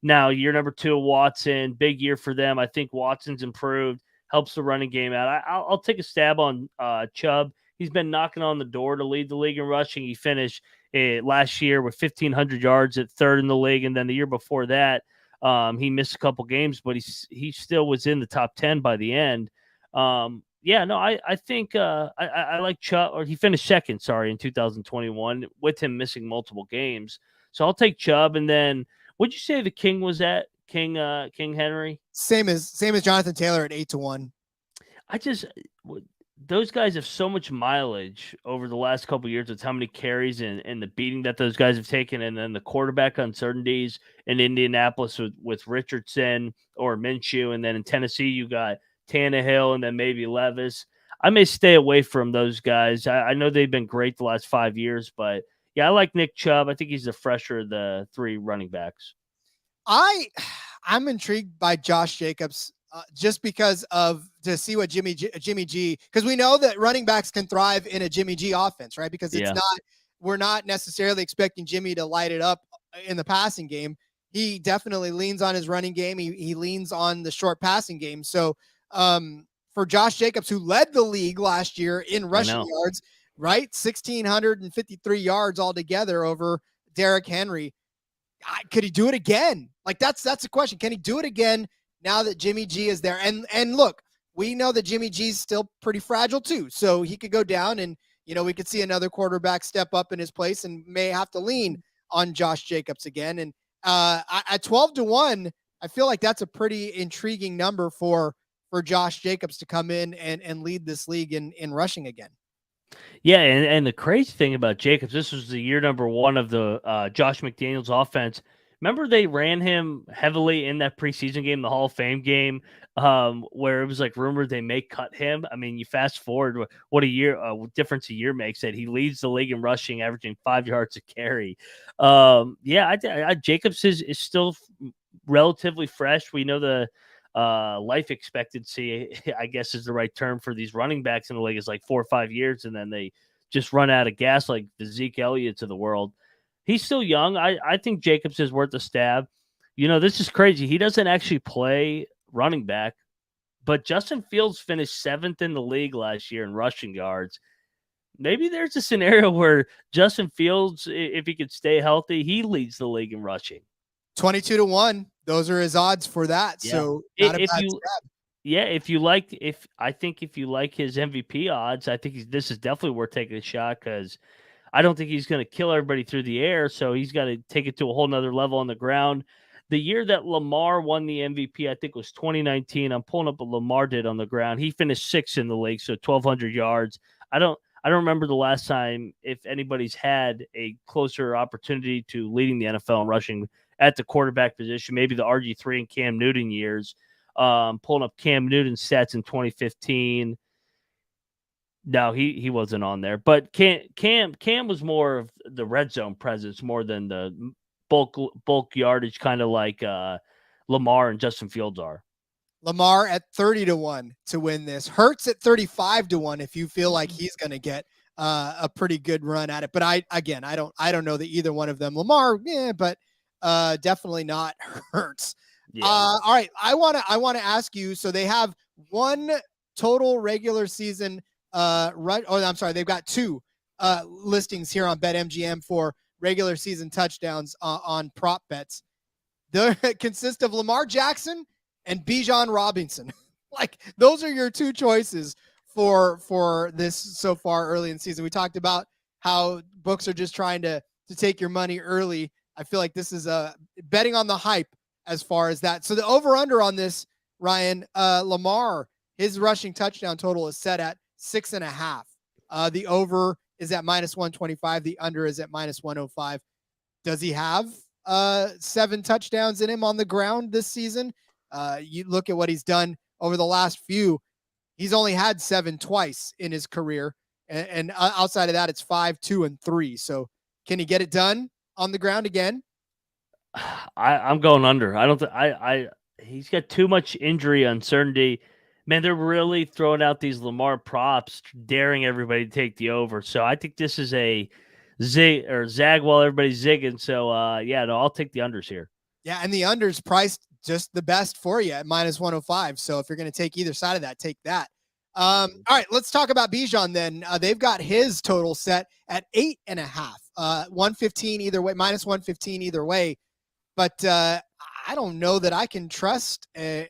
Now, year number 2, Watson, big year for them. I think Watson's improved, helps the running game out. I'll take a stab on Chubb. He's been knocking on the door to lead the league in rushing. He finished last year with 1,500 yards at 3rd in the league, and then the year before that, he missed a couple games, but he still was in the top 10 by the end. I think I like Chubb, or he finished second, in 2021 with him missing multiple games. So I'll take Chubb, and then what'd you say the King was at? King Henry? Same as Jonathan Taylor at 8-1. Those guys have so much mileage over the last couple of years with how many carries and the beating that those guys have taken, and then the quarterback uncertainties in Indianapolis with Richardson or Minshew, and then in Tennessee you got Tannehill and then maybe Levis. I may stay away from those guys. I know they've been great the last 5 years, but yeah, I like Nick Chubb. I think he's the fresher of the 3 running backs. I'm intrigued by Josh Jacobs. Just because to see what Jimmy G, because we know that running backs can thrive in a Jimmy G offense, right? Because we're not necessarily expecting Jimmy to light it up in the passing game. He definitely leans on his running game. He leans on the short passing game. So for Josh Jacobs, who led the league last year in rushing yards, right? 1,653 yards altogether over Derrick Henry. Could he do it again? Like that's the question. Can he do it again now that Jimmy G is there? And look, we know that Jimmy G's still pretty fragile too. So he could go down and, we could see another quarterback step up in his place and may have to lean on Josh Jacobs again. And at 12-1, I feel like that's a pretty intriguing number for Josh Jacobs to come in and lead this league in rushing again. Yeah, and the crazy thing about Jacobs, this was the year number 1 of the Josh McDaniels offense. Remember they ran him heavily in that preseason game, the Hall of Fame game, where it was like rumored they may cut him. I mean, you fast forward, what a difference a year makes that he leads the league in rushing, averaging 5 yards a carry. Jacobs is still relatively fresh. We know the life expectancy, I guess is the right term for these running backs in the league, is like 4 or 5 years, and then they just run out of gas like the Zeke Elliott's of the world. He's still young. I think Jacobs is worth a stab. This is crazy. He doesn't actually play running back, but Justin Fields finished 7th in the league last year in rushing yards. Maybe there's a scenario where Justin Fields, if he could stay healthy, he leads the league in rushing. 22-1. Those are his odds for that. Yeah. So not a bad stab. Yeah, if you like his MVP odds, I think this is definitely worth taking a shot, because I don't think he's going to kill everybody through the air, so he's got to take it to a whole nother level on the ground. The year that Lamar won the MVP, I think, was 2019. I'm pulling up what Lamar did on the ground. He finished 6th in the league, so 1,200 yards. I don't remember the last time if anybody's had a closer opportunity to leading the NFL in rushing at the quarterback position. Maybe the RG3 and Cam Newton years. Pulling up Cam Newton's stats in 2015. No, he wasn't on there. But Cam was more of the red zone presence more than the bulk yardage, kind of like Lamar and Justin Fields are. Lamar at 30-1 to win this. Hurts at 35-1 if you feel like he's going to get a pretty good run at it. But I don't know that either one of them. Lamar, but definitely not Hurts. Yeah. All right, I want to ask you. So they have one total regular season they've got two listings here on BetMGM for regular season touchdowns on prop bets. They consist of Lamar Jackson and Bijan Robinson. Like, those are your two choices for this so far early in the season. We talked about how books are just trying to take your money early. I feel like this is betting on the hype as far as that. So the over-under on this, Ryan, Lamar, his rushing touchdown total is set at 6.5. The over is at -125. The under is at -105. Does he have 7 touchdowns in him on the ground this season? You look at what he's done over the last few. He's only had 7 twice in his career. And outside of that, it's 5, 2, and 3. So can he get it done on the ground again? I'm going under. I don't think he's got too much injury uncertainty. Man, they're really throwing out these Lamar props, daring everybody to take the over. So I think this is a zag while everybody's zigging. So I'll take the unders here. Yeah, and the unders priced just the best for you at -105. So if you're going to take either side of that, take that. All right, let's talk about Bijan then. They've got his total set at 8.5. 115 either way, -115 either way. But I don't know that I can trust a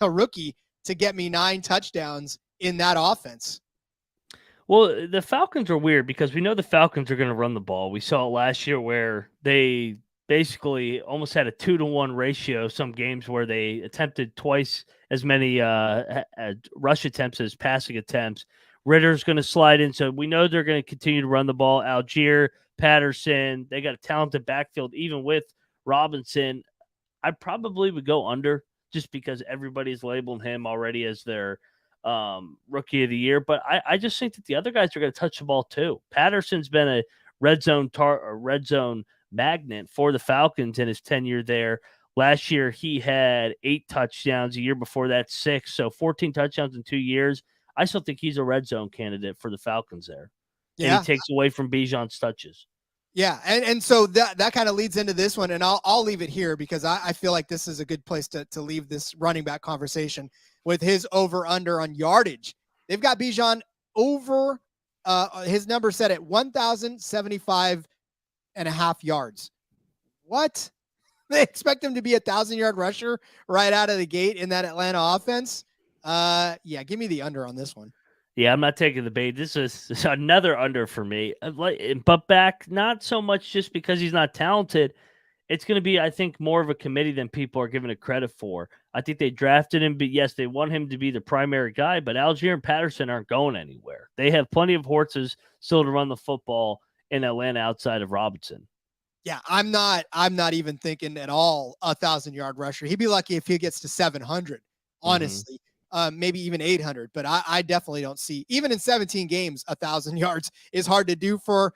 rookie to get me 9 touchdowns in that offense. Well, the Falcons are weird because we know the Falcons are going to run the ball. We saw it last year where they basically almost had a 2-to-1 ratio. Some games where they attempted twice as many rush attempts as passing attempts. Ritter's going to slide in, so we know they're going to continue to run the ball. Algier, Patterson, they got a talented backfield, even with Robinson. I probably would go under just because everybody's labeling him already as their rookie of the year. But I just think that the other guys are going to touch the ball too. Patterson's been a red zone magnet for the Falcons in his tenure there. Last year, he had 8 touchdowns. A year before that, 6. So 14 touchdowns in 2 years. I still think he's a red zone candidate for the Falcons there. Yeah. And he takes away from Bijan's touches. Yeah, and so that kind of leads into this one, and I'll leave it here because I feel like this is a good place to leave this running back conversation with his over-under on yardage. They've got Bijan over his number set at 1,075.5 yards. What? They expect him to be a 1,000-yard rusher right out of the gate in that Atlanta offense? Give me the under on this one. Yeah, I'm not taking the bait. This is another under for me. But back, not so much just because he's not talented. It's going to be, I think, more of a committee than people are giving it credit for. I think they drafted him, but yes, they want him to be the primary guy, but Algier and Patterson aren't going anywhere. They have plenty of horses still to run the football in Atlanta outside of Robinson. Yeah, I'm not even thinking at all 1,000-yard rusher. He'd be lucky if he gets to 700, honestly. Maybe even 800, but I definitely don't see, even in 17 games, 1,000 yards is hard to do for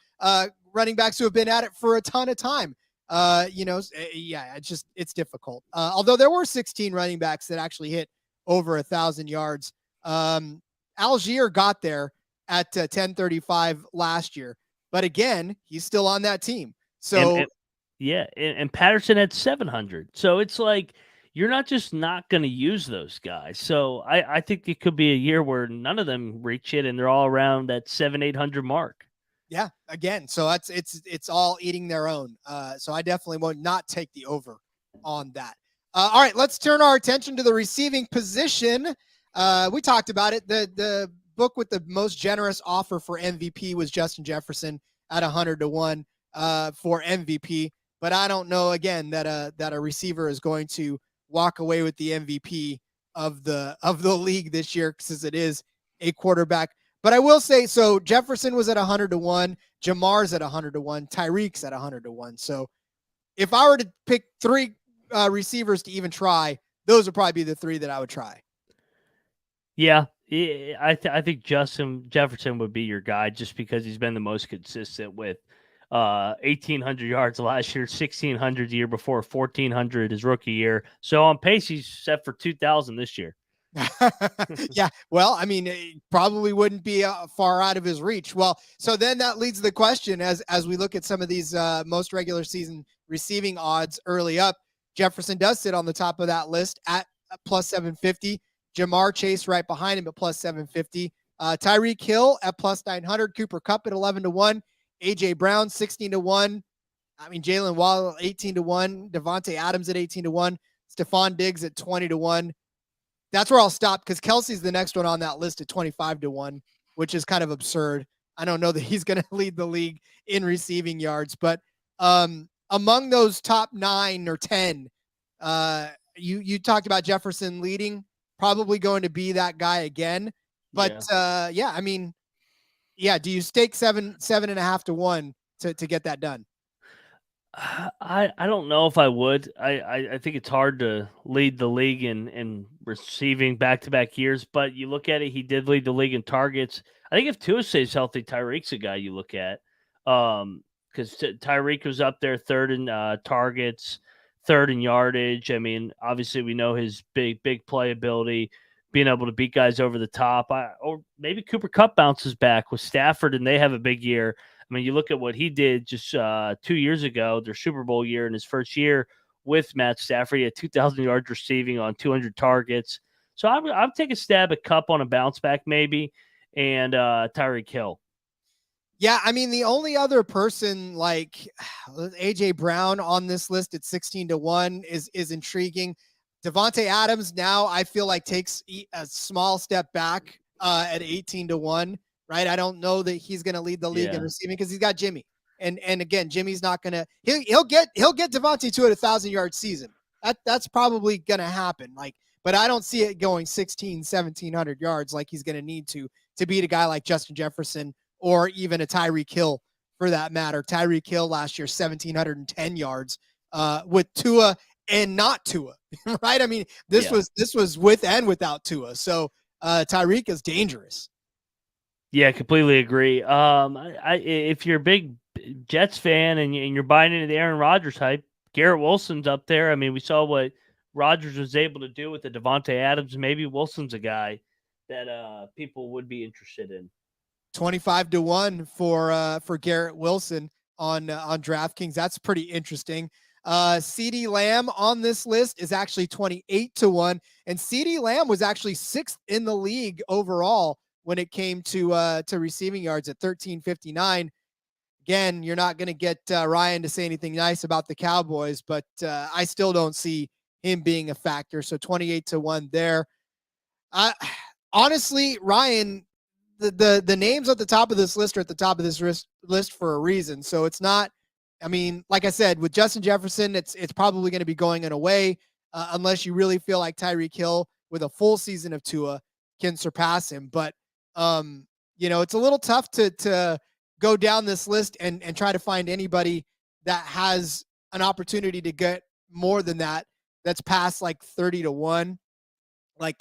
running backs who have been at it for a ton of time. It's difficult. Although there were 16 running backs that actually hit over 1,000 yards. Algier got there at 1035 last year, but again, he's still on that team. So and Patterson had 700. So it's like, you're not just not going to use those guys. So I think it could be a year where none of them reach it and they're all around that 700-800 mark. Yeah, again, so it's all eating their own. So I definitely will not take the over on that. All right, let's turn our attention to the receiving position. We talked about it. The book with the most generous offer for MVP was Justin Jefferson at 100-1 for MVP. But I don't know, again, that a receiver is going to walk away with the MVP of the league this year, since it is a quarterback. But I will say, so Jefferson was at 100-1, Jamar's at 100-1, Tyreek's at 100-1. So if I were to pick 3 receivers to even try, those would probably be the 3 that I would try. Yeah, I think Justin Jefferson would be your guy just because he's been the most consistent with 1,800 yards last year, 1,600 the year before, 1,400 his rookie year. So on pace, he's set for 2,000 this year. Yeah, well, I mean, it probably wouldn't be far out of his reach. Well, so then that leads to the question as we look at some of these most regular season receiving odds early up. Jefferson does sit on the top of that list at plus 750. Jamar Chase right behind him at plus 750. Tyreek Hill at plus 900. Cooper Kupp at 11-1. AJ Brown 16-1. I mean, Jalen Waddle 18-1. Devontae Adams at 18-1. Stephon Diggs at 20-1. That's where I'll stop because Kelsey's the next one on that list at 25-1, which is kind of absurd. I don't know that he's going to lead the league in receiving yards, but among those top 9 or 10, you talked about Jefferson leading, probably going to be that guy again. But I mean, do you stake 7.5-1 to get that done? I don't know if I would. I think it's hard to lead the league in receiving back-to-back years, but you look at it, he did lead the league in targets. I think if Tua stays healthy, Tyreek's a guy you look at. Because Tyreek was up there third in targets, third in yardage. I mean, obviously we know his big playability, being able to beat guys over the top. Or maybe Cooper Kupp bounces back with Stafford and they have a big year. I mean, you look at what he did just 2 years ago, their Super Bowl year in his first year with Matt Stafford. He had 2,000 yards receiving on 200 targets. So I'd take a stab at Kupp on a bounce back maybe, and Tyreek Hill. Yeah, I mean, the only other person like AJ Brown on this list at 16-1 is intriguing. Devontae Adams now I feel like takes a small step back at 18-1. Right, I don't know that he's going to lead the league in receiving because he's got Jimmy, and again, Jimmy's not going to. He'll get Devontae to a 1,000-yard season. That's probably going to happen. But I don't see it going 1,700 yards like he's going to need to beat a guy like Justin Jefferson or even a Tyreek Hill for that matter. Tyreek Hill last year 1,710 yards with Tua and not Tua. Right, I mean this was with and without Tua. So Tyreek is dangerous. Yeah, completely agree. If you're a big Jets fan and you're buying into the Aaron Rodgers hype, Garrett Wilson's up there. I mean, we saw what Rodgers was able to do with the Devontae Adams. Maybe Wilson's a guy that people would be interested in. 25-1 for Garrett Wilson on DraftKings. That's pretty interesting. CeeDee Lamb on this list is actually 28-1, and CeeDee Lamb was actually 6th in the league overall when it came to receiving yards at 1,359. Again, you're not going to get Ryan to say anything nice about the Cowboys, but I still don't see him being a factor. So 28-1 there. Honestly, Ryan, the names at the top of this list are at the top of this list for a reason. So it's not, I mean, like I said, with Justin Jefferson, it's probably going to be going in a way unless you really feel like Tyreek Hill with a full season of Tua can surpass him. But it's a little tough to go down this list and try to find anybody that has an opportunity to get more than that's past like 30-1, like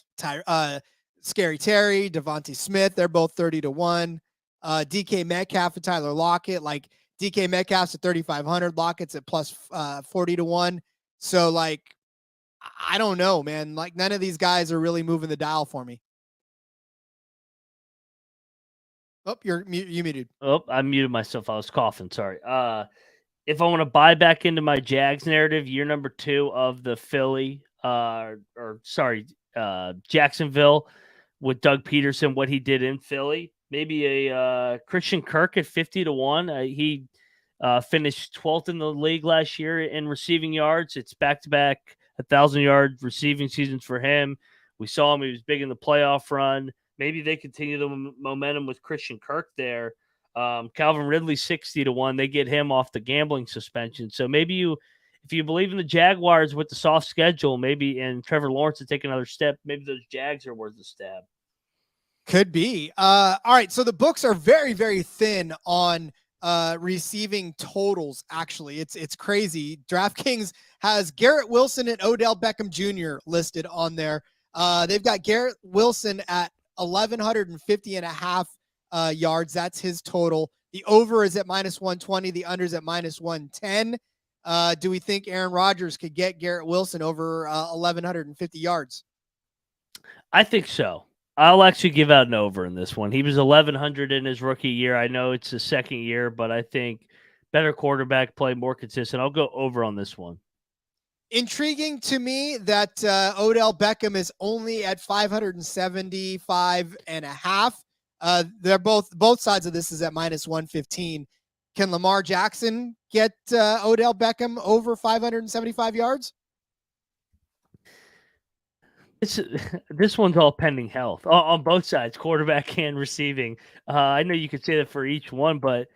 Scary Terry, Devontae Smith, they're both 30-1. DK Metcalf and Tyler Lockett, like DK Metcalf's at 3,500, Lockett's at plus 40-1. So like, I don't know, man. Like none of these guys are really moving the dial for me. Oh, you muted. Oh, I muted myself. I was coughing. Sorry. If I want to buy back into my Jags narrative, year number 2 of the Jacksonville with Doug Pederson, what he did in Philly, maybe a Christian Kirk at 50-1. He finished 12th in the league last year in receiving yards. It's back-to-back 1,000-yard receiving seasons for him. We saw him. He was big in the playoff run. Maybe they continue the momentum with Christian Kirk there. Calvin Ridley 60-1. They get him off the gambling suspension. So maybe if you believe in the Jaguars with the soft schedule, maybe and Trevor Lawrence to take another step, maybe those Jags are worth a stab. Could be. All right. So the books are very, very thin on receiving totals. Actually, it's crazy. DraftKings has Garrett Wilson and Odell Beckham Jr. listed on there. They've got Garrett Wilson at 1,150.5 yards. That's his total. The over is at -120. The under is at -110. Do we think Aaron Rodgers could get Garrett Wilson over 1,150 yards? I think so. I'll actually give out an over in this one. He was 1,100 in his rookie year. I know it's his second year, but I think better quarterback play, more consistent. I'll go over on this one. Intriguing to me that Odell Beckham is only at 575.5. They're both sides of this is at minus 115. Can Lamar Jackson get Odell Beckham over 575 yards? This one's all pending health on both sides, quarterback and receiving. I know you could say that for each one, but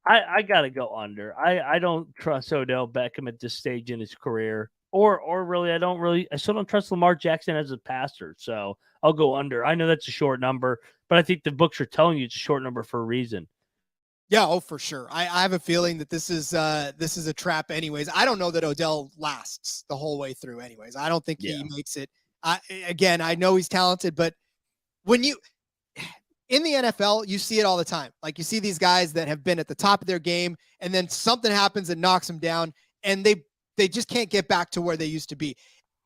I gotta go under. I don't trust Odell Beckham at this stage in his career, or really, I still don't trust Lamar Jackson as a passer. So I'll go under. I know that's a short number, but I think the books are telling you it's a short number for a reason. Yeah, oh for sure. I have a feeling that this is a trap. Anyways, I don't know that Odell lasts the whole way through. Anyways, I don't think he makes it. Again, I know he's talented, but when you in the NFL, you see it all the time. Like you see these guys that have been at the top of their game, and then something happens and knocks them down, and they just can't get back to where they used to be.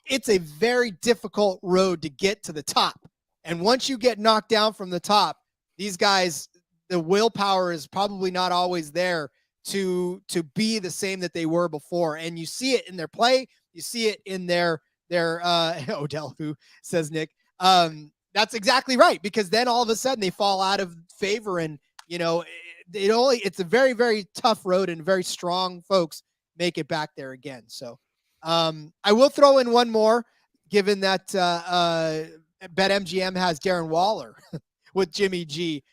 It's a very difficult road to get to the top. And once you get knocked down from the top, these guys, the willpower is probably not always there to be the same that they were before. And you see it in their play. You see it in their Odell, who says Nick. That's exactly right, because then all of a sudden they fall out of favor, and it's a very, very tough road, and very strong folks make it back there again. So I will throw in one more, given that BetMGM has Darren Waller with Jimmy G.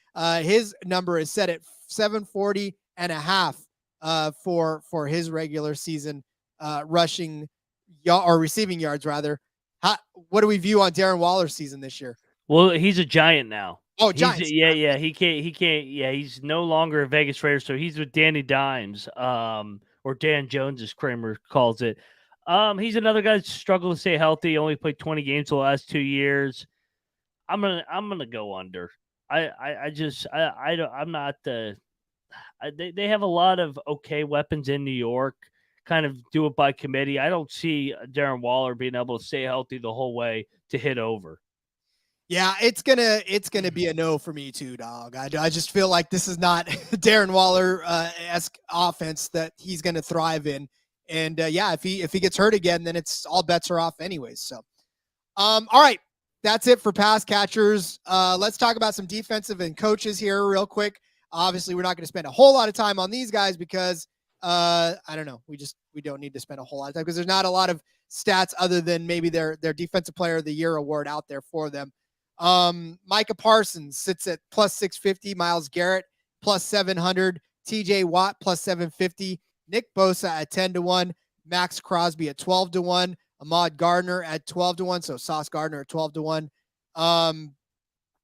His number is set at 740.5 for his regular season rushing or receiving yards rather. What do we view on Darren Waller's season this year? Well, he's a Giant now. Oh, Giants. Yeah. He can't. Yeah, he's no longer a Vegas Raider, so he's with Danny Dimes, or Dan Jones, as Kramer calls it. He's another guy that struggled to stay healthy. Only played 20 games the last 2 years. I'm gonna go under. I'm not the. They have a lot of okay weapons in New York. Kind of do it by committee. I don't see Darren Waller being able to stay healthy the whole way to hit over. Yeah, it's gonna be a no for me too, dog. I just feel like this is not Darren Waller esque offense that he's gonna thrive in. And yeah, if he gets hurt again, then it's all bets are off anyways. So, all right, that's it for pass catchers. Let's talk about some defensive and coaches here real quick. Obviously, we're not going to spend a whole lot of time on these guys because I don't know. We don't need to spend a whole lot of time because there's not a lot of stats other than maybe their defensive player of the year award out there for them. Micah Parsons sits at plus 650, Myles Garrett plus 700, TJ Watt plus 750, Nick Bosa at 10-1, Max Crosby at 12-1, Ahmad Gardner at 12-1. So Sauce Gardner at 12-1.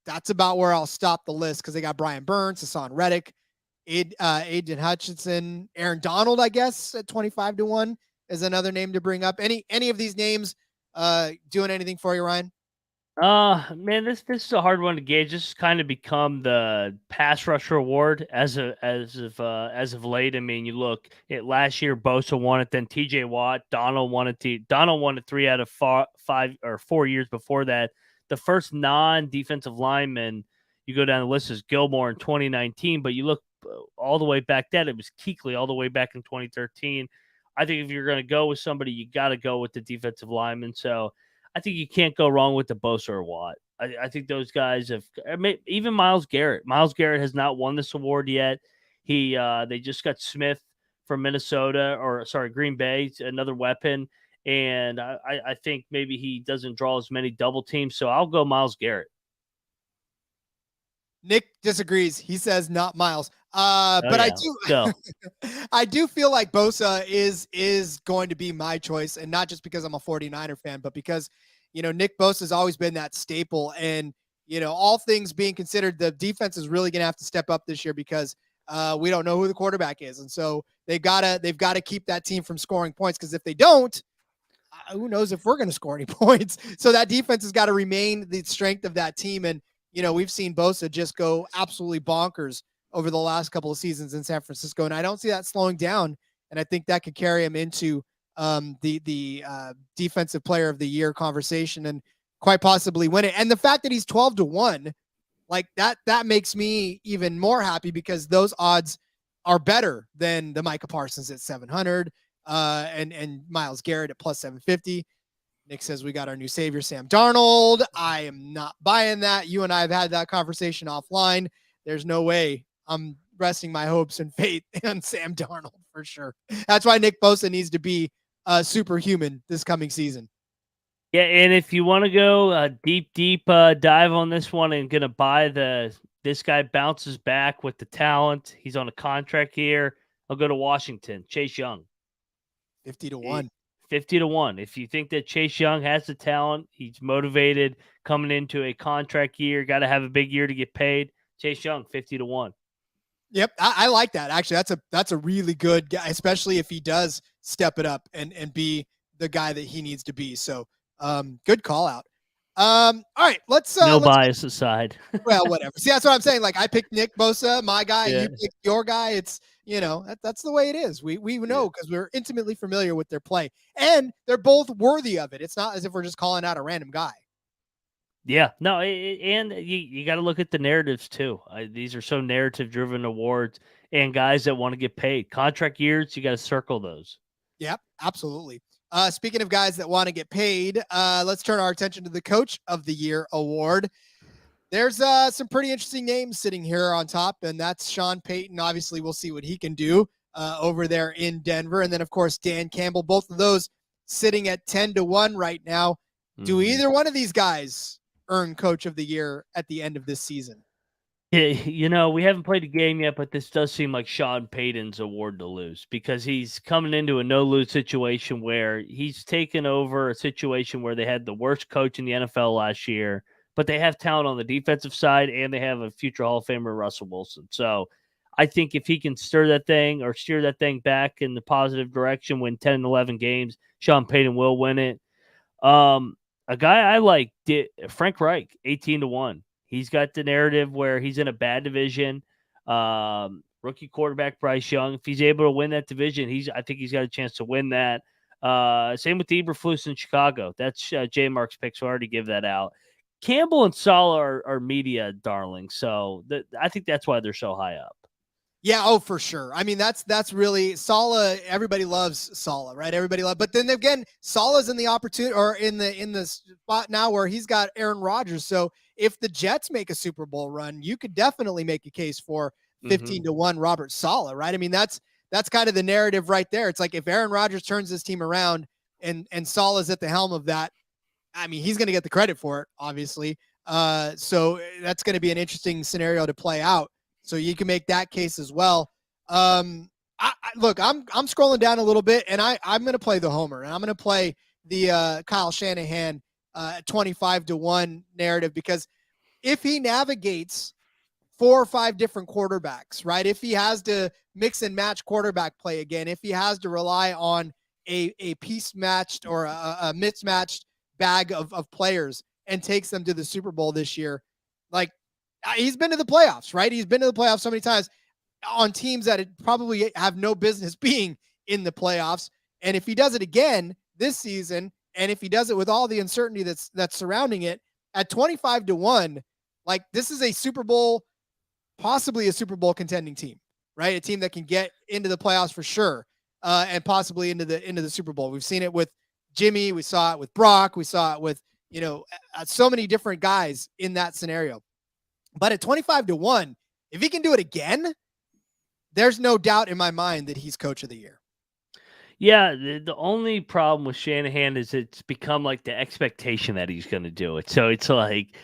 That's about where I'll stop the list because they got Brian Burns, Hassan Reddick, Aiden Hutchinson, Aaron Donald, I guess at 25-1 is another name to bring up. Any of these names doing anything for you, Ryan? Man, this is a hard one to gauge. This has kind of become the pass rusher award as of late. I mean, you look at last year, Bosa won it, then TJ Watt, Donald won it. Donald won it 3 out of 5 or 4 years before that. The first non-defensive lineman you go down the list is Gilmore in 2019, but you look all the way back then, it was Kuechly all the way back in 2013. I think if you're going to go with somebody, you got to go with the defensive lineman. So I think you can't go wrong with the Bosa or Watt. I think those guys have even Myles Garrett. Myles Garrett has not won this award yet. They just got Smith from Green Bay, another weapon. And I think maybe he doesn't draw as many double teams. So I'll go Myles Garrett. Nick disagrees. He says not Myles. But yeah. I do feel like Bosa is going to be my choice, and not just because I'm a 49er fan, but because, Nick Bosa has always been that staple. And, all things being considered, the defense is really going to have to step up this year because we don't know who the quarterback is. And so they've got to keep that team from scoring points, because if they don't, who knows if we're going to score any points. So that defense has got to remain the strength of that team. And, we've seen Bosa just go absolutely bonkers over the last couple of seasons in San Francisco, and I don't see that slowing down. And I think that could carry him into the defensive player of the year conversation. And quite possibly win it. And the fact that he's 12-1, like that makes me even more happy because those odds are better than the Micah Parsons at 700 and Myles Garrett at plus 750. Nick says we got our new savior, Sam Darnold. I am not buying that. You and I have had that conversation offline. There's no way I'm resting my hopes and faith on Sam Darnold for sure. That's why Nick Bosa needs to be superhuman this coming season. Yeah, and if you want to go deep dive on this one and going to buy this guy bounces back with the talent. He's on a contract here. I'll go to Washington. Chase Young. 50-1. 50-1. If you think that Chase Young has the talent, he's motivated coming into a contract year, got to have a big year to get paid. Chase Young, 50-1. Yep, I like that. Actually, that's a really good guy, especially if he does step it up and be the guy that he needs to be. So, good call out. All right, let's bias aside. Well, whatever. See, that's what I'm saying. Like I picked Nick Bosa, my guy, and you picked your guy. It's that's the way it is. We know because we're intimately familiar with their play, and they're both worthy of it. It's not as if we're just calling out a random guy. Yeah, no, and you got to look at the narratives too. These are so narrative-driven awards, and guys that want to get paid. Contract years, you got to circle those. Yep, absolutely. Speaking of guys that want to get paid, let's turn our attention to the Coach of the Year award. There's some pretty interesting names sitting here on top, and that's Sean Payton. Obviously, we'll see what he can do over there in Denver. And then, of course, Dan Campbell. Both of those sitting at 10-1 right now. Do either one of these guys earn Coach of the Year at the end of this season? Yeah, we haven't played the game yet, but this does seem like Sean Payton's award to lose because he's coming into a no-lose situation where he's taken over a situation where they had the worst coach in the NFL last year, but they have talent on the defensive side and they have a future Hall of Famer, Russell Wilson. So I think if he can steer that thing back in the positive direction, win 10 and 11 games, Sean Payton will win it. A guy I like, Frank Reich, 18-1. He's got the narrative where he's in a bad division. Rookie quarterback Bryce Young. If he's able to win that division, I think he's got a chance to win that. Same with Eberflus in Chicago. That's J Mark's pick, so I already give that out. Campbell and Saleh are media darlings, so I think that's why they're so high up. Yeah, oh, for sure. I mean, that's really Saleh. Everybody loves Saleh, right? But then again, Saleh's in the opportunity or in the spot now where he's got Aaron Rodgers. So if the Jets make a Super Bowl run, you could definitely make a case for 15-1 Robert Saleh, right? I mean, that's kind of the narrative right there. It's like if Aaron Rodgers turns his team around and Saleh's at the helm of that, I mean, he's going to get the credit for it, obviously. So that's going to be an interesting scenario to play out. So you can make that case as well. Look, I'm scrolling down a little bit, and I'm going to play the homer, and I'm going to play the Kyle Shanahan 25-1 narrative because if he navigates 4 or 5 different quarterbacks, right? If he has to mix and match quarterback play again, if he has to rely on a piece matched or a mismatched bag of players and takes them to the Super Bowl this year, like, he's been to the playoffs, right? He's been to the playoffs so many times on teams that probably have no business being in the playoffs. And if he does it again this season, and if he does it with all the uncertainty that's surrounding it at 25-1, like this is a Super Bowl, possibly a Super Bowl contending team, right? A team that can get into the playoffs for sure, and possibly into the Super Bowl. We've seen it with Jimmy. We saw it with Brock. We saw it with, so many different guys in that scenario. But at 25-1, if he can do it again, there's no doubt in my mind that he's Coach of the Year. Yeah, the only problem with Shanahan is it's become like the expectation that he's going to do it. So it's like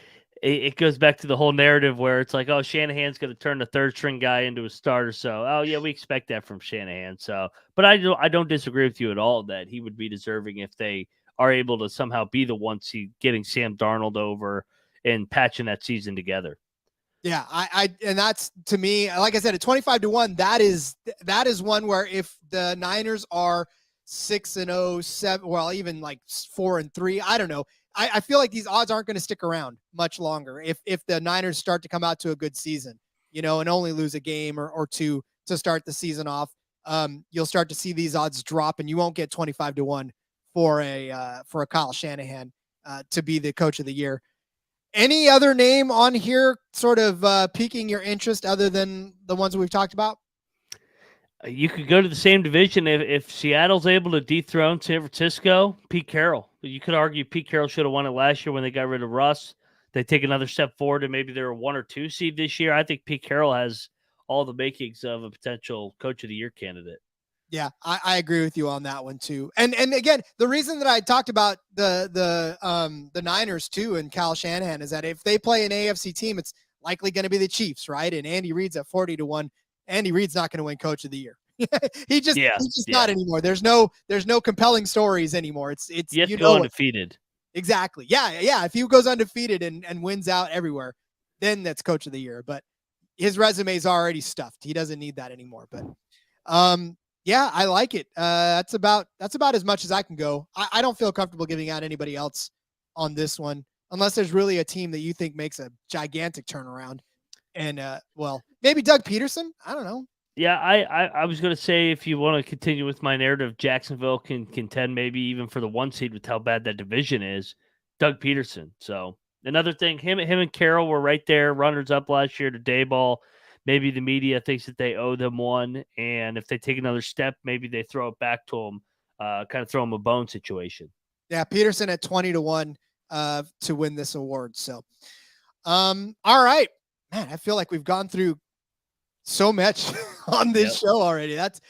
it goes back to the whole narrative where it's like, oh, Shanahan's going to turn the third string guy into a starter. So, oh yeah, we expect that from Shanahan. So, but I don't disagree with you at all that he would be deserving if they are able to somehow be the ones getting Sam Darnold over and patching that season together. Yeah, and that's, to me, like I said, at 25-1, that is one where if the Niners are 6-0, 7, well, even like 4-3, I don't know. I feel like these odds aren't going to stick around much longer if the Niners start to come out to a good season, and only lose a game or two to start the season off. You'll start to see these odds drop, and you won't get 25-1 for a Kyle Shanahan to be the coach of the year. Any other name on here sort of piquing your interest other than the ones we've talked about? You could go to the same division if Seattle's able to dethrone San Francisco. Pete Carroll. You could argue Pete Carroll should have won it last year when they got rid of Russ. They take another step forward and maybe they're a 1 or 2 seed this year. I think Pete Carroll has all the makings of a potential coach of the year candidate. Yeah, I agree with you on that one too. And again, the reason that I talked about the Niners too and Kyle Shanahan is that if they play an AFC team, it's likely going to be the Chiefs, right? And Andy Reid's at 40-1. Andy Reid's not going to win Coach of the Year. he's just not anymore. There's no compelling stories anymore. It's you have to go undefeated. Exactly. Yeah. If he goes undefeated and wins out everywhere, then that's Coach of the Year. But his resume is already stuffed. He doesn't need that anymore. But yeah, I like it. That's about as much as I can go. I don't feel comfortable giving out anybody else on this one, unless there's really a team that you think makes a gigantic turnaround. And well, maybe Doug Pederson. I don't know. Yeah, I was going to say, if you want to continue with my narrative, Jacksonville can contend maybe even for the 1 seed with how bad that division is. Doug Pederson. So another thing, him and Carroll were right there, runners up last year to Dayball. Maybe the media thinks that they owe them one, and if they take another step, maybe they throw it back to them, kind of throw them a bone situation. Yeah, Pederson at 20-1 to win this award. So, all right, man, I feel like we've gone through so much on this show already. That's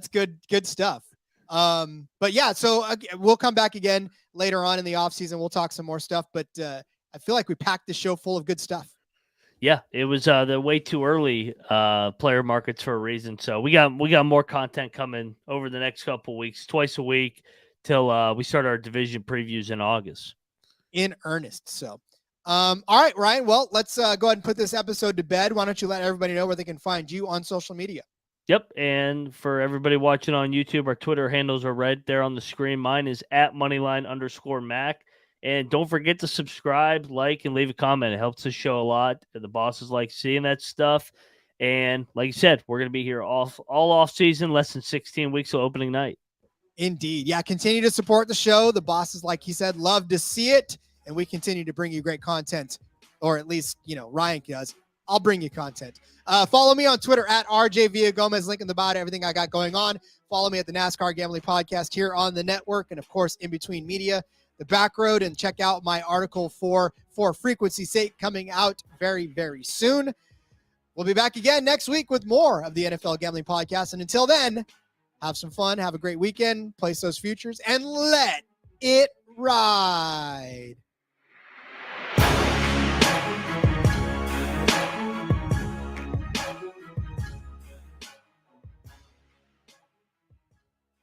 good stuff. But yeah, so we'll come back again later on in the off season. We'll talk some more stuff, but I feel like we packed the show full of good stuff. Yeah, it was the way too early player markets for a reason. So we got more content coming over the next couple weeks, twice a week till we start our division previews in August. In earnest. So, all right, Ryan. Well, let's go ahead and put this episode to bed. Why don't you let everybody know where they can find you on social media? Yep, and for everybody watching on YouTube, our Twitter handles are right there on the screen. Mine is at Moneyline_Mac. And don't forget to subscribe, like, and leave a comment. It helps the show a lot. The bosses like seeing that stuff. And like you said, we're going to be here all off season, less than 16 weeks till opening night. Indeed. Yeah, continue to support the show. The bosses, like he said, love to see it. And we continue to bring you great content. Or at least, Ryan does. I'll bring you content. Follow me on Twitter at RJ Villagomez. Link in the bio to everything I got going on. Follow me at the NASCAR Gambling Podcast here on the network. And, of course, in between media. The Back Road, and check out my article for frequency's sake coming out very, very soon. We'll be back again next week with more of the NFL Gambling Podcast. And until then, have some fun, have a great weekend, place those futures, and let it ride.